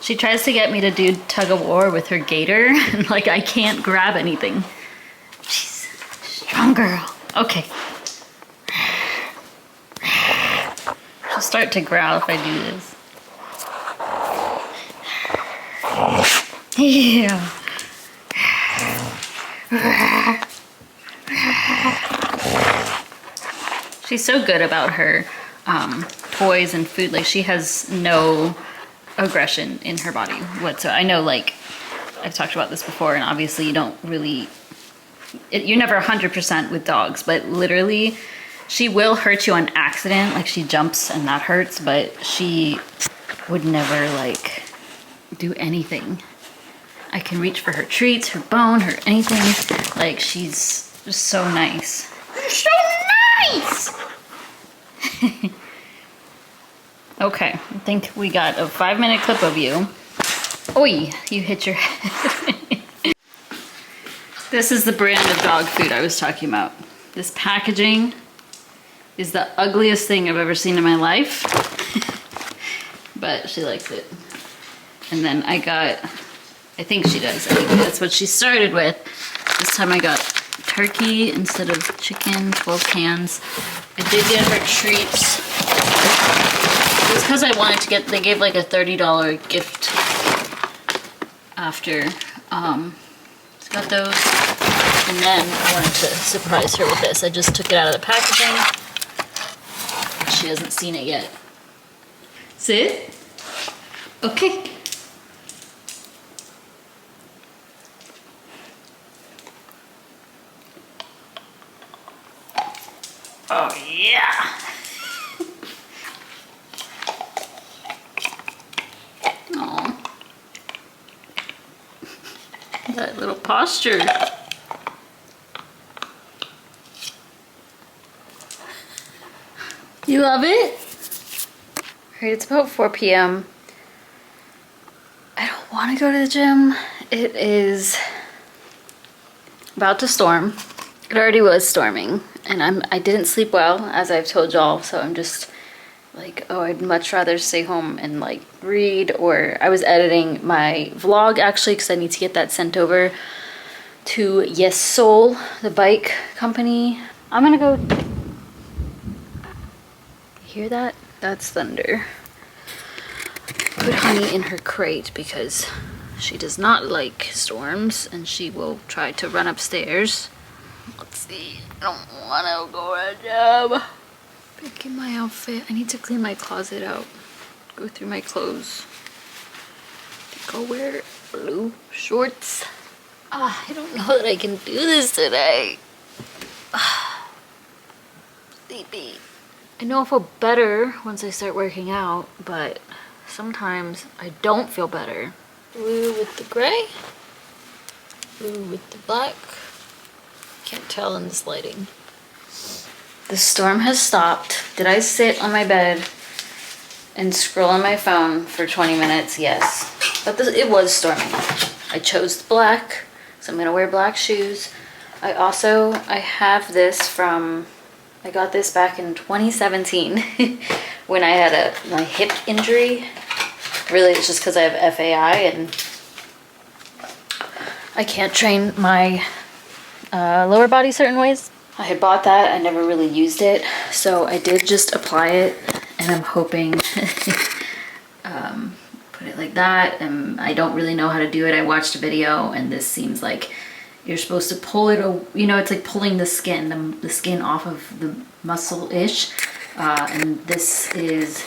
Speaker 1: She tries to get me to do tug of war with her gator, and like, I can't grab anything. She's a strong girl. Okay. She'll start to growl if I do this. Yeah. She's so good about her toys and food. Like, she has no aggression in her body whatsoever. I know, like, I've talked about this before, and obviously you don't really, you're never 100% with dogs, but literally she will hurt you on accident. Like, she jumps and that hurts, but she would never, like, do anything. I can reach for her treats, her bone, her anything. Like, she's just so nice. You're so nice! Okay, I think we got a 5-minute clip of you. Oi, you hit your head. This is the brand of dog food I was talking about. This packaging is the ugliest thing I've ever seen in my life. But she likes it. And then I got, I think she does. I think that's what she started with. This time I got turkey instead of chicken, 12 cans. I did get her treats. It was because I wanted to get, they gave like a $30 gift after. So got those. And then I wanted to surprise her with this. I just took it out of the packaging. She hasn't seen it yet. Sit. Okay. Oh yeah. Oh. That little posture. You love it? Alright, it's about 4 p.m. I don't want to go to the gym. It is about to storm. It already was storming, and I didn't sleep well, as I've told y'all, so I'm just like, oh, I'd much rather stay home and like read, or I was editing my vlog actually because I need to get that sent over to Yes Soul, the bike company. I'm gonna go. Hear that? That's thunder. Put Honey in her crate because she does not like storms and she will try to run upstairs. Let's see. I don't want to go to a job. Picking my outfit. I need to clean my closet out. Go through my clothes. I think I'll wear blue shorts. I don't know that I can do this today. Sleepy. I know I'll feel better once I start working out, but sometimes I don't feel better. Blue with the gray. Blue with the black. Can't tell in this lighting. The storm has stopped. Did I sit on my bed and scroll on my phone for 20 minutes? Yes. But it was storming. I chose black, so I'm gonna wear black shoes. I have this from, I got this back in 2017 when I had my hip injury. Really, it's just because I have FAI and I can't train my lower body certain ways. I had bought that, I never really used it, so I did just apply it, and I'm hoping put it like that, and I don't really know how to do it. I watched a video, and this seems like you're supposed to pull it, you know, it's like pulling the skin, the skin off of the muscle-ish. And this is,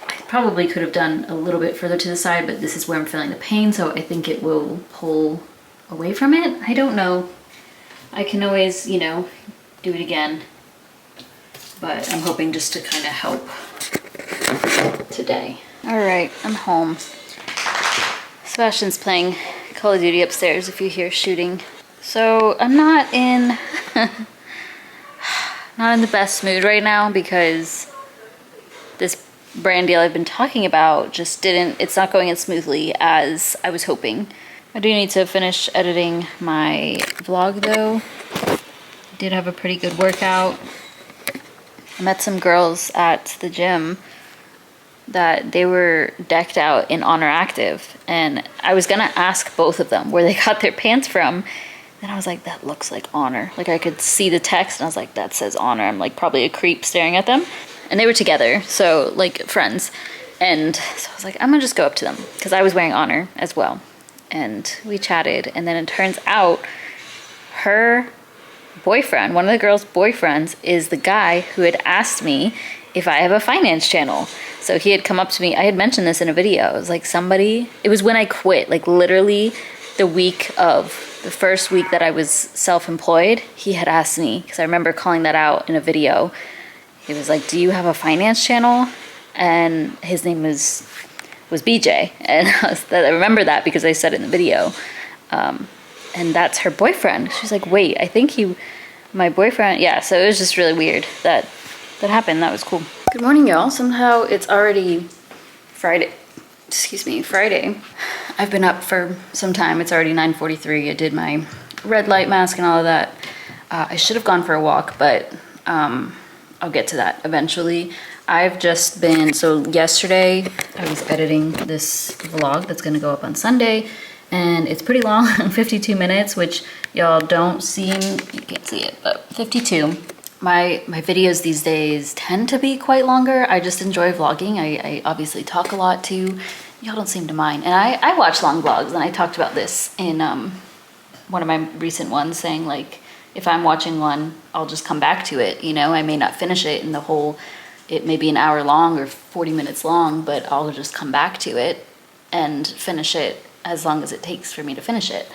Speaker 1: I probably could have done a little bit further to the side, but this is where I'm feeling the pain, so I think it will pull away from it. I don't know. I can always, you know, do it again, but I'm hoping just to kind of help today. All right, I'm home. Sebastian's playing Call of Duty upstairs if you hear shooting. So I'm not in the best mood right now because this brand deal I've been talking about just it's not going as smoothly as I was hoping. I do need to finish editing my vlog though. Did have a pretty good workout. I met some girls at the gym that they were decked out in Honor Active, and I was gonna ask both of them where they got their pants from. Then I was like, that looks like Honor. Like I could see the text and I was like, that says Honor. I'm like probably a creep staring at them. And they were together, so like friends. And so I was like, I'm gonna just go up to them because I was wearing Honor as well. And we chatted, and then it turns out her boyfriend, one of the girls' boyfriends, is the guy who had asked me if I have a finance channel. So he had come up to me, I had mentioned this in a video. It was like it was when I quit, like literally the first week that I was self-employed, he had asked me, because I remember calling that out in a video. He was like, do you have a finance channel? And his name was BJ. And I remember that because I said it in the video. And that's her boyfriend. She's like, wait, I think my boyfriend, yeah, so it was just really weird that happened. That was cool. Good morning, y'all. Somehow it's already Friday. I've been up for some time. It's already 9:43. I did my red light mask and all of that. I should have gone for a walk, but I'll get to that eventually. I've just been, so yesterday I was editing this vlog that's gonna go up on Sunday, and it's pretty long, 52 minutes, which y'all don't see, you can't see it, but 52. My videos these days tend to be quite longer. I just enjoy vlogging. I obviously talk a lot too. Y'all don't seem to mind. And I watch long vlogs, and I talked about this in one of my recent ones, saying like, if I'm watching one, I'll just come back to it. You know, I may not finish it in the whole, it may be an hour long or 40 minutes long, but I'll just come back to it and finish it as long as it takes for me to finish it.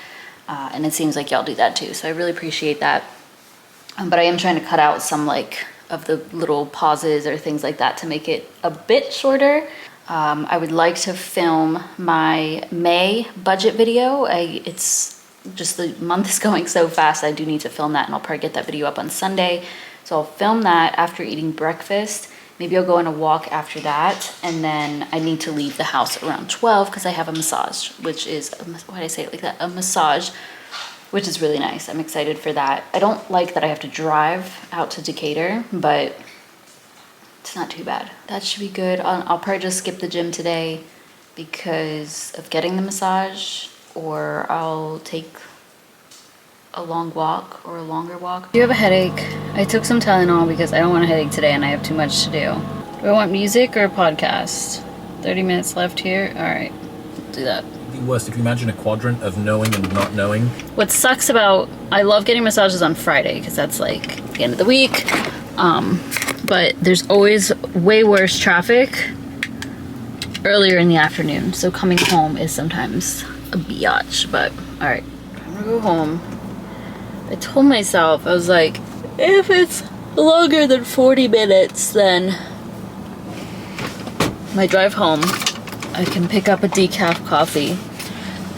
Speaker 1: And it seems like y'all do that too. So I really appreciate that. But I am trying to cut out some like of the little pauses or things like that to make it a bit shorter. I would like to film my May budget video. It's just the month is going so fast. I do need to film that, and I'll probably get that video up on Sunday. So I'll film that after eating breakfast. Maybe I'll go on a walk after that, and then I need to leave the house around 12 because I have a massage, which is, why did I say it like that? A massage, which is really nice. I'm excited for that. I don't like that I have to drive out to Decatur, but it's not too bad. That should be good. I'll probably just skip the gym today because of getting the massage, or I'll take a long walk or a longer walk. Do you have a headache? I took some Tylenol because I don't want a headache today and I have too much to do. Do I want music or a podcast? 30 minutes left here. All right, do that.
Speaker 4: The worst, if you imagine a quadrant of knowing and not knowing.
Speaker 1: What sucks about, I love getting massages on Friday because that's like the end of the week. But there's always way worse traffic earlier in the afternoon. So coming home is sometimes a biatch, but all right, I'm gonna go home. I told myself, I was like, if it's longer than 40 minutes, then my drive home, I can pick up a decaf coffee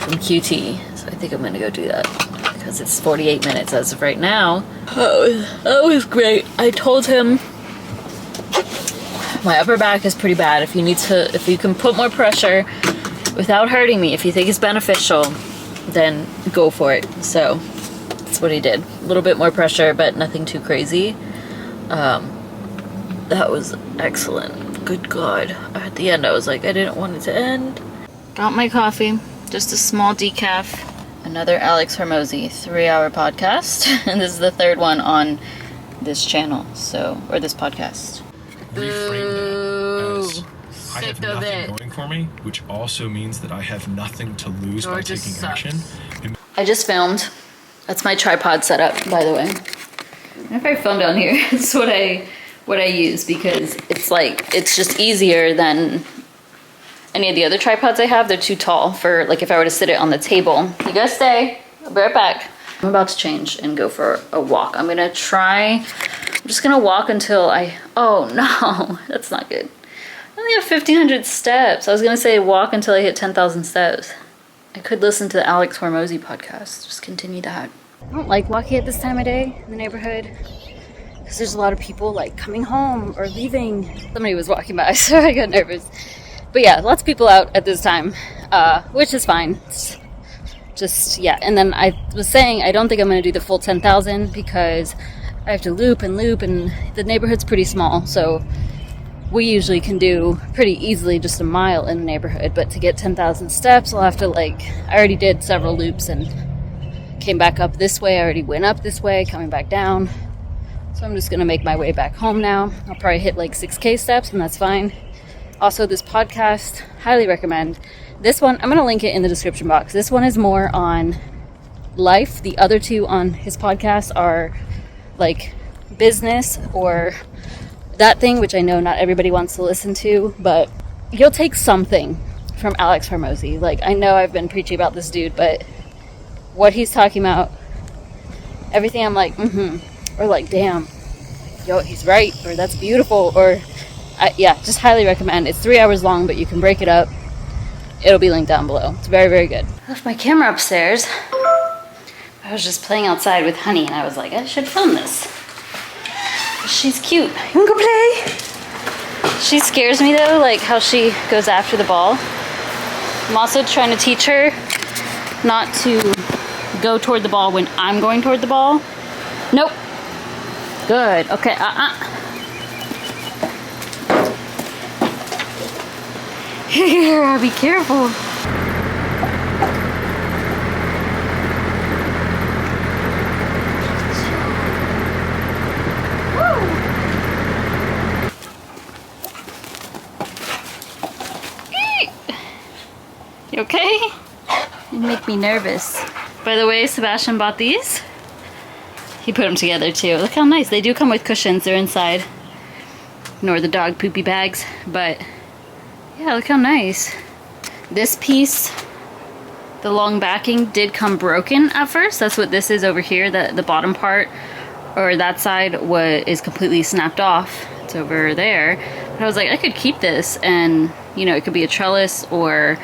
Speaker 1: from QT. So I think I'm gonna go do that because it's 48 minutes as of right now. That was great. I told him my upper back is pretty bad. If you can put more pressure without hurting me, if you think it's beneficial, then go for it. So that's what he did. A little bit more pressure, but nothing too crazy. That was excellent. Good God. At the end, I was like, I didn't want it to end. Got my coffee, just a small decaf. Another Alex Hormozy 3-hour podcast. And this is the third one on this channel, or this podcast.
Speaker 5: Reframe that as I have
Speaker 1: Sick of
Speaker 5: nothing
Speaker 1: it.
Speaker 5: going for me, which also means that I have nothing to lose by
Speaker 1: Georgia
Speaker 5: taking
Speaker 1: sucks.
Speaker 5: action.
Speaker 1: I just filmed That's my tripod setup, by the way. If I phone down here, it's what I use because it's just easier than any of the other tripods I have. They're too tall for like if I were to sit it on the table. You guys stay. I'll be right back. I'm about to change and go for a walk. I'm just gonna walk until oh no, that's not good. I only have 1,500 steps. I was gonna say walk until I hit 10,000 steps. I could listen to the Alex Hormozy podcast. Just continue that. I don't like walking at this time of day in the neighborhood because there's a lot of people like coming home or leaving. Somebody was walking by, so I got nervous. But yeah, lots of people out at this time, which is fine. It's just, yeah. And then I was saying I don't think I'm going to do the full 10,000 because I have to loop, and the neighborhood's pretty small, so we usually can do pretty easily just a mile in the neighborhood. But to get 10,000 steps, I'll have to I already did several loops and came back up this way. I already went up this way, coming back down. So I'm just going to make my way back home now. I'll probably hit 6K steps, and that's fine. Also, this podcast, highly recommend. This one, I'm going to link it in the description box. This one is more on life. The other two on his podcast are business or that thing, which I know not everybody wants to listen to, but you'll take something from Alex Hormozy. I know I've been preaching about this dude, but what he's talking about, everything I'm or damn, yo, he's right, or that's beautiful, or yeah, just highly recommend. It's 3 hours long, but you can break it up. It'll be linked down below. It's very, very good. I left my camera upstairs. I was just playing outside with Honey, and I was like, I should film this. She's cute. You wanna go play? She scares me though, how she goes after the ball. I'm also trying to teach her not to go toward the ball when I'm going toward the ball. Nope. Good. Okay. Here, be careful. You okay? You make me nervous. By the way, Sebastian bought these. He put them together too. Look how nice. They do come with cushions. They're inside. Ignore the dog poopy bags. But yeah, look how nice. This piece, the long backing, did come broken at first. That's what this is over here. The bottom part, or that side, is completely snapped off. It's over there. But I was like, I could keep this and, it could be a trellis, or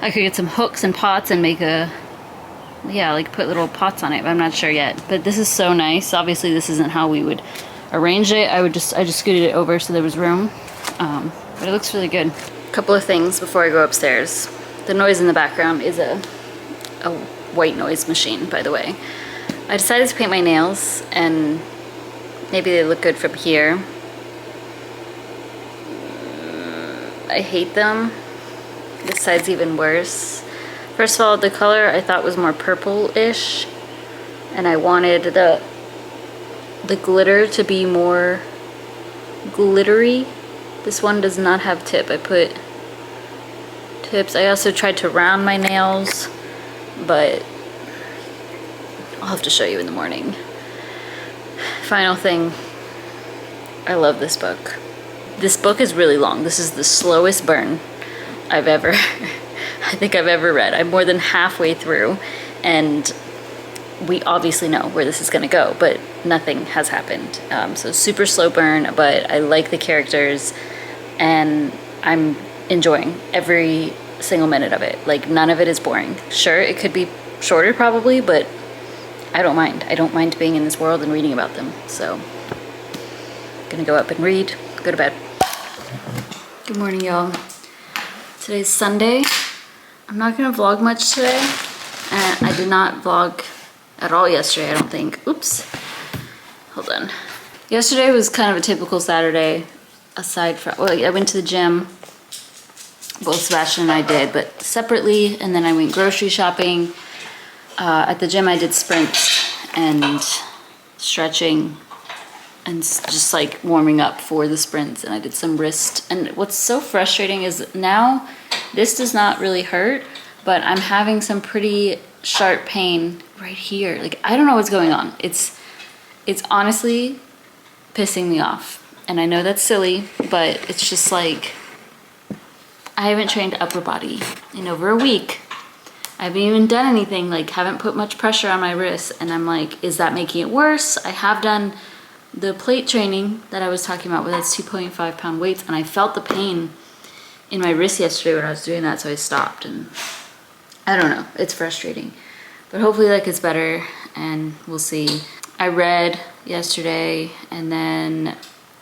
Speaker 1: I could get some hooks and pots and make put little pots on it, but I'm not sure yet. But this is so nice. Obviously this isn't how we would arrange it. I just scooted it over so there was room. But it looks really good. A couple of things before I go upstairs. The noise in the background is a white noise machine, by the way. I decided to paint my nails, and maybe they look good from here. I hate them. This side's even worse. First of all, the color I thought was more purple-ish, and I wanted the glitter to be more glittery. This one does not have tip. I put tips. I also tried to round my nails, but I'll have to show you in the morning. Final thing, I love this book. This book is really long. This is the slowest burn I think I've ever read. I'm more than halfway through, and we obviously know where this is going to go, but nothing has happened. So super slow burn, but I like the characters, and I'm enjoying every single minute of it. None of it is boring. Sure, it could be shorter probably, but I don't mind. I don't mind being in this world and reading about them. So I'm gonna go up and read, go to bed. Good morning, y'all. Today's Sunday. I'm not gonna vlog much today, and I did not vlog at all yesterday, I don't think. Oops. Hold on. Yesterday was kind of a typical Saturday, aside from, I went to the gym. Both Sebastian and I did, but separately, and then I went grocery shopping. At the gym I did sprints and stretching and just warming up for the sprints, and I did some wrist. And what's so frustrating is now this does not really hurt, but I'm having some pretty sharp pain right here. Like, I don't know what's going on. It's honestly pissing me off. And I know that's silly, but it's just like, I haven't trained upper body in over a week. I haven't even done anything, like haven't put much pressure on my wrists. And I'm like, is that making it worse? I have done the plate training that I was talking about, where that's 2.5 pound weights. And I felt the pain in my wrist yesterday when I was doing that. So I stopped, and I don't know, it's frustrating. But hopefully that gets better, and we'll see. I read yesterday and then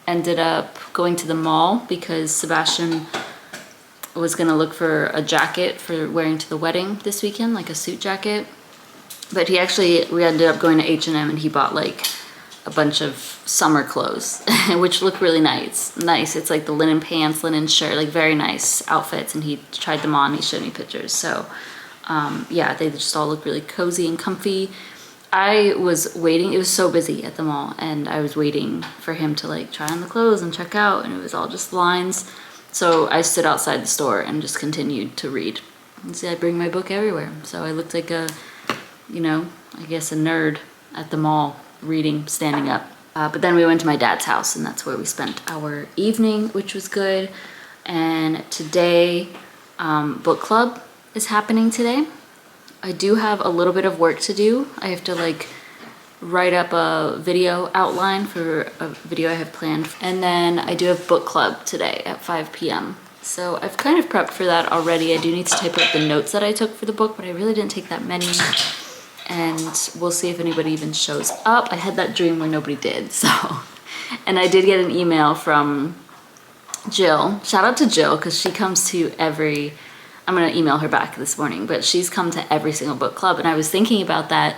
Speaker 1: ended up going to the mall because Sebastian was gonna look for a jacket for wearing to the wedding this weekend, like a suit jacket. But we ended up going to H&M, and he bought like a bunch of summer clothes, which look really nice. It's like the linen pants, linen shirt, like very nice outfits. And he tried them on, he showed me pictures. So yeah, they just all look really cozy and comfy. I was waiting, it was so busy at the mall, and I was waiting for him to like try on the clothes and check out, and it was all just lines. So I stood outside the store and just continued to read. And see, I bring my book everywhere. So I looked like a, you know, I guess a nerd at the mall reading, standing up. But then we went to my dad's house, and that's where we spent our evening, which was good. And today, book club is happening today. I do have a little bit of work to do. I have to like write up a video outline for a video I have planned. And then I do have book club today at 5 p.m. So I've kind of prepped for that already. I do need to type up the notes that I took for the book, but I really didn't take that many. And we'll see if anybody even shows up. I had that dream where nobody did, so. And I did get an email from Jill. Shout out to Jill, because she comes to every, I'm gonna email her back this morning, but she's come to every single book club. And I was thinking about that,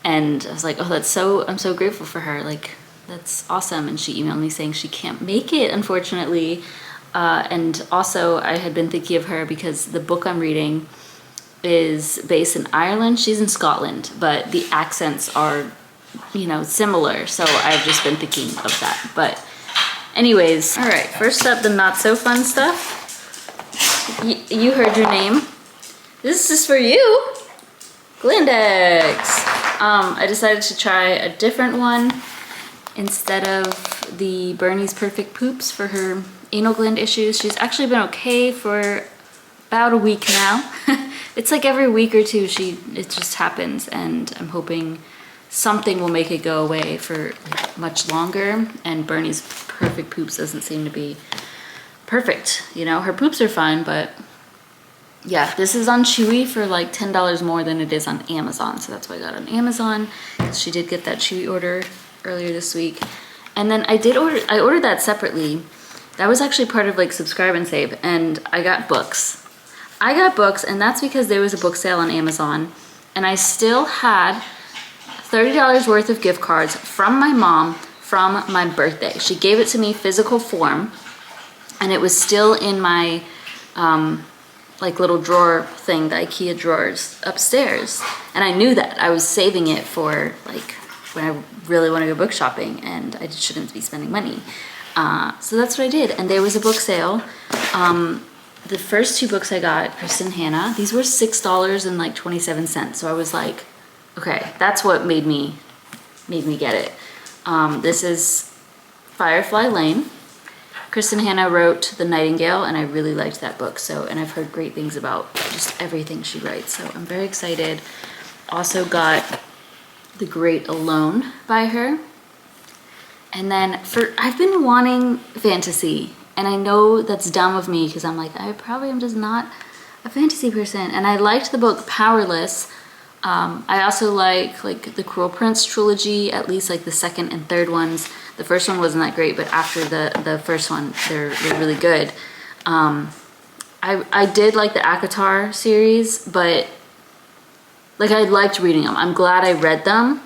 Speaker 1: and I was like, oh, I'm so grateful for her. Like, that's awesome. And she emailed me saying she can't make it, unfortunately. And also I had been thinking of her because the book I'm reading is based in Ireland. She's in Scotland, but the accents are, you know, similar. So I've just been thinking of that. But anyways, all right, first up, the not so fun stuff. You heard your name. This is for you. Glandex. I decided to try a different one instead of the Bernie's Perfect Poops for her anal gland issues. She's actually been okay for about a week now. It's like every week or two it just happens, and I'm hoping something will make it go away for like much longer. And Bernie's Perfect Poops doesn't seem to be perfect. You know, her poops are fine, but yeah, this is on Chewy for like $10 more than it is on Amazon. So that's why I got it on Amazon. She did get that Chewy order earlier this week. And then I ordered that separately. That was actually part of like Subscribe and Save, and I got books. And that's because there was a book sale on Amazon, and I still had $30 worth of gift cards from my mom from my birthday. She gave it to me physical form, and it was still in my like little drawer thing, the IKEA drawers upstairs. And I knew that. I was saving it for like when I really want to go book shopping and I just shouldn't be spending money. So that's what I did. And there was a book sale. The first two books I got, Kristen Hannah, these were $6 and like 27 cents. So I was like, okay, that's what made me get it. This is Firefly Lane. Kristen Hannah wrote The Nightingale, and I really liked that book. So, and I've heard great things about just everything she writes. So I'm very excited. Also got The Great Alone by her. And then I've been wanting fantasy, and I know that's dumb of me because I'm like, I probably am just not a fantasy person. And I liked the book Powerless. I also like the Cruel Prince trilogy, at least like the second and third ones. The first one wasn't that great, but after the first one, they're really good. I did like the ACOTAR series, but like I liked reading them. I'm glad I read them.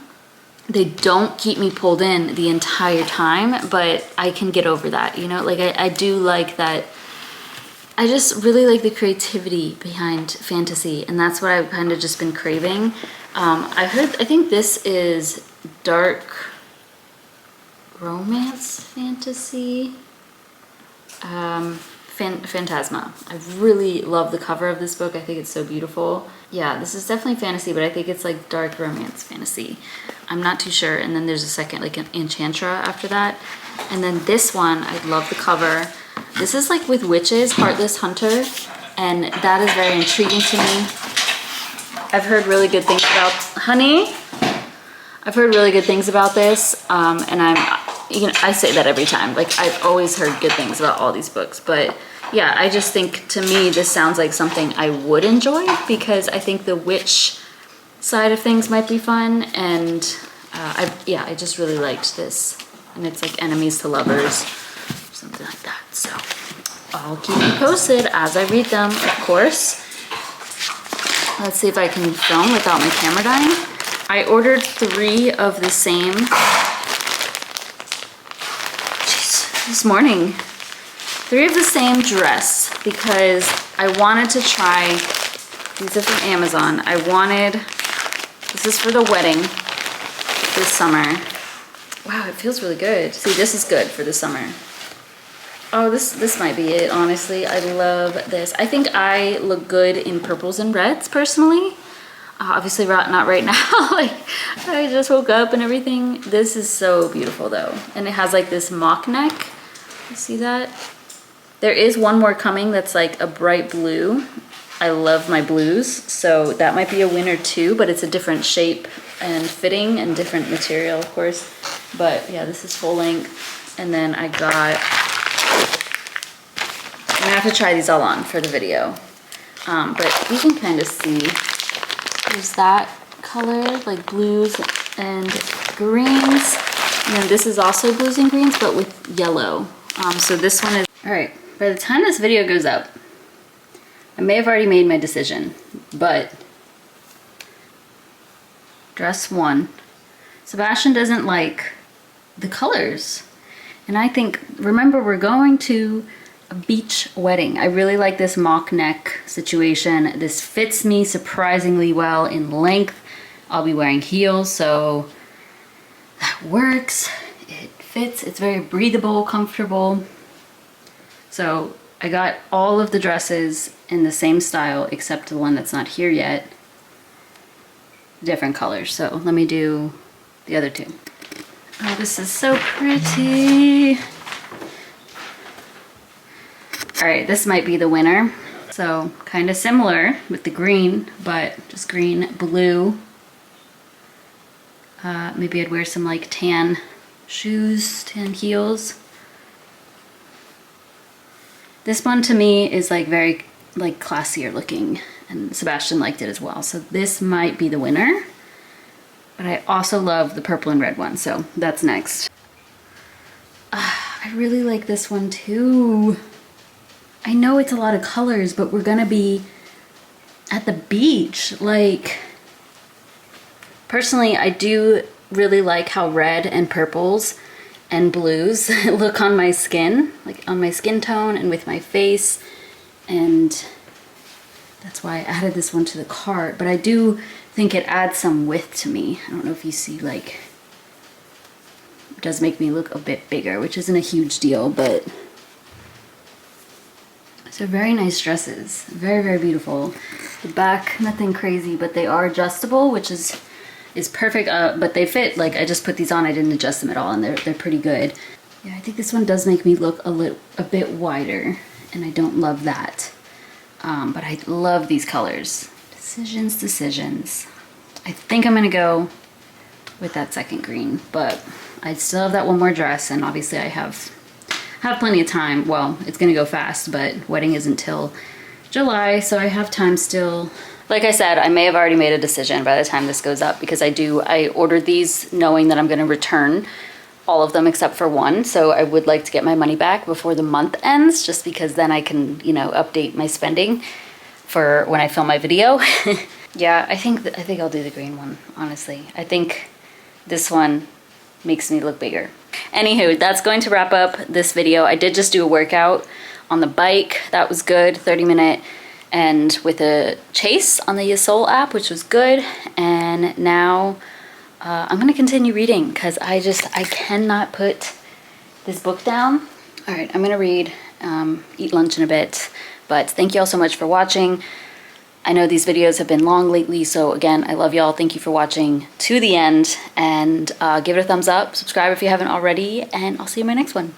Speaker 1: They don't keep me pulled in the entire time, but I can get over that, you know? Like I do like that. I just really like the creativity behind fantasy, and that's what I've kind of just been craving. I think this is dark romance fantasy. Phantasma. I really love the cover of this book. I think it's so beautiful. Yeah, this is definitely fantasy, but I think it's like dark romance fantasy. I'm not too sure. And then there's a second, like an Enchantra after that. And then this one, I love the cover. This is like with witches, Heartless Hunter, and that is very intriguing to me. I've heard really good things about, honey, I've heard really good things about this, and I say that every time. Like, I've always heard good things about all these books, but yeah, I just think, to me, this sounds like something I would enjoy, because I think the witch side of things might be fun, and I just really liked this. And it's like enemies to lovers, something like that. So I'll keep you posted as I read them, of course. Let's see if I can film without my camera dying. I ordered 3 of the same, this morning. 3 of the same dress, because I wanted to try, these are from Amazon. This is for the wedding this summer. Wow, it feels really good. See, this is good for the summer. Oh, this might be it, honestly. I love this. I think I look good in purples and reds, personally. Obviously not right now. Like, I just woke up and everything. This is so beautiful, though. And it has like this mock neck. You see that? There is one more coming that's like a bright blue. I love my blues, so that might be a winner too, but it's a different shape and fitting and different material, of course. But yeah, this is full length. And then I'm gonna have to try these all on for the video. But you can kind of see, there's that color, like blues and greens. And then this is also blues and greens, but with yellow. So this one is, all right, by the time this video goes up, I may have already made my decision, but dress 1. Sebastian doesn't like the colors. And I think, remember, we're going to a beach wedding. I really like this mock neck situation. This fits me surprisingly well in length. I'll be wearing heels, so that works. It fits, it's very breathable, comfortable. So I got all of the dresses in the same style, except the one that's not here yet. Different colors, so let me do the other 2. Oh, this is so pretty. All right, this might be the winner. So kind of similar with the green, but just green, blue. Maybe I'd wear some like tan shoes, tan heels. This one to me is like very like classier looking, and Sebastian liked it as well. So this might be the winner. But I also love the purple and red one, so that's next. I really like this one too. I know it's a lot of colors, but we're gonna be at the beach. Like, personally, I do really like how red and purples and blues look on my skin, like on my skin tone and with my face, and that's why I added this one to the cart. But I do think it adds some width to me. I don't know if you see, like, it does make me look a bit bigger, which isn't a huge deal, but so very nice dresses. Very, very beautiful. The back, nothing crazy, but they are adjustable, which is perfect, but they fit. Like, I just put these on, I didn't adjust them at all, and they're pretty good. Yeah, I think this one does make me look a bit wider, and I don't love that. But I love these colors. Decisions. I think I'm gonna go with that second green, but I still have that one more dress, and obviously I have plenty of time. Well, it's gonna go fast, but wedding isn't till July, so I have time still. Like I said, I may have already made a decision by the time this goes up, because I ordered these knowing that I'm gonna return all of them except for one, so I would like to get my money back before the month ends, just because then I can, you know, update my spending for when I film my video. Yeah, I think I'll do the green one, honestly. I think this one makes me look bigger. Anywho, that's going to wrap up this video. I did just do a workout on the bike. That was good, 30-minute, and with a chase on the Yasol app, which was good. And now I'm gonna continue reading, because I cannot put this book down. All right, I'm gonna read eat lunch in a bit. But thank you all so much for watching. I know these videos have been long lately, so again, I love y'all. Thank you for watching to the end, and give it a thumbs up, subscribe if you haven't already, and I'll see you in my next one.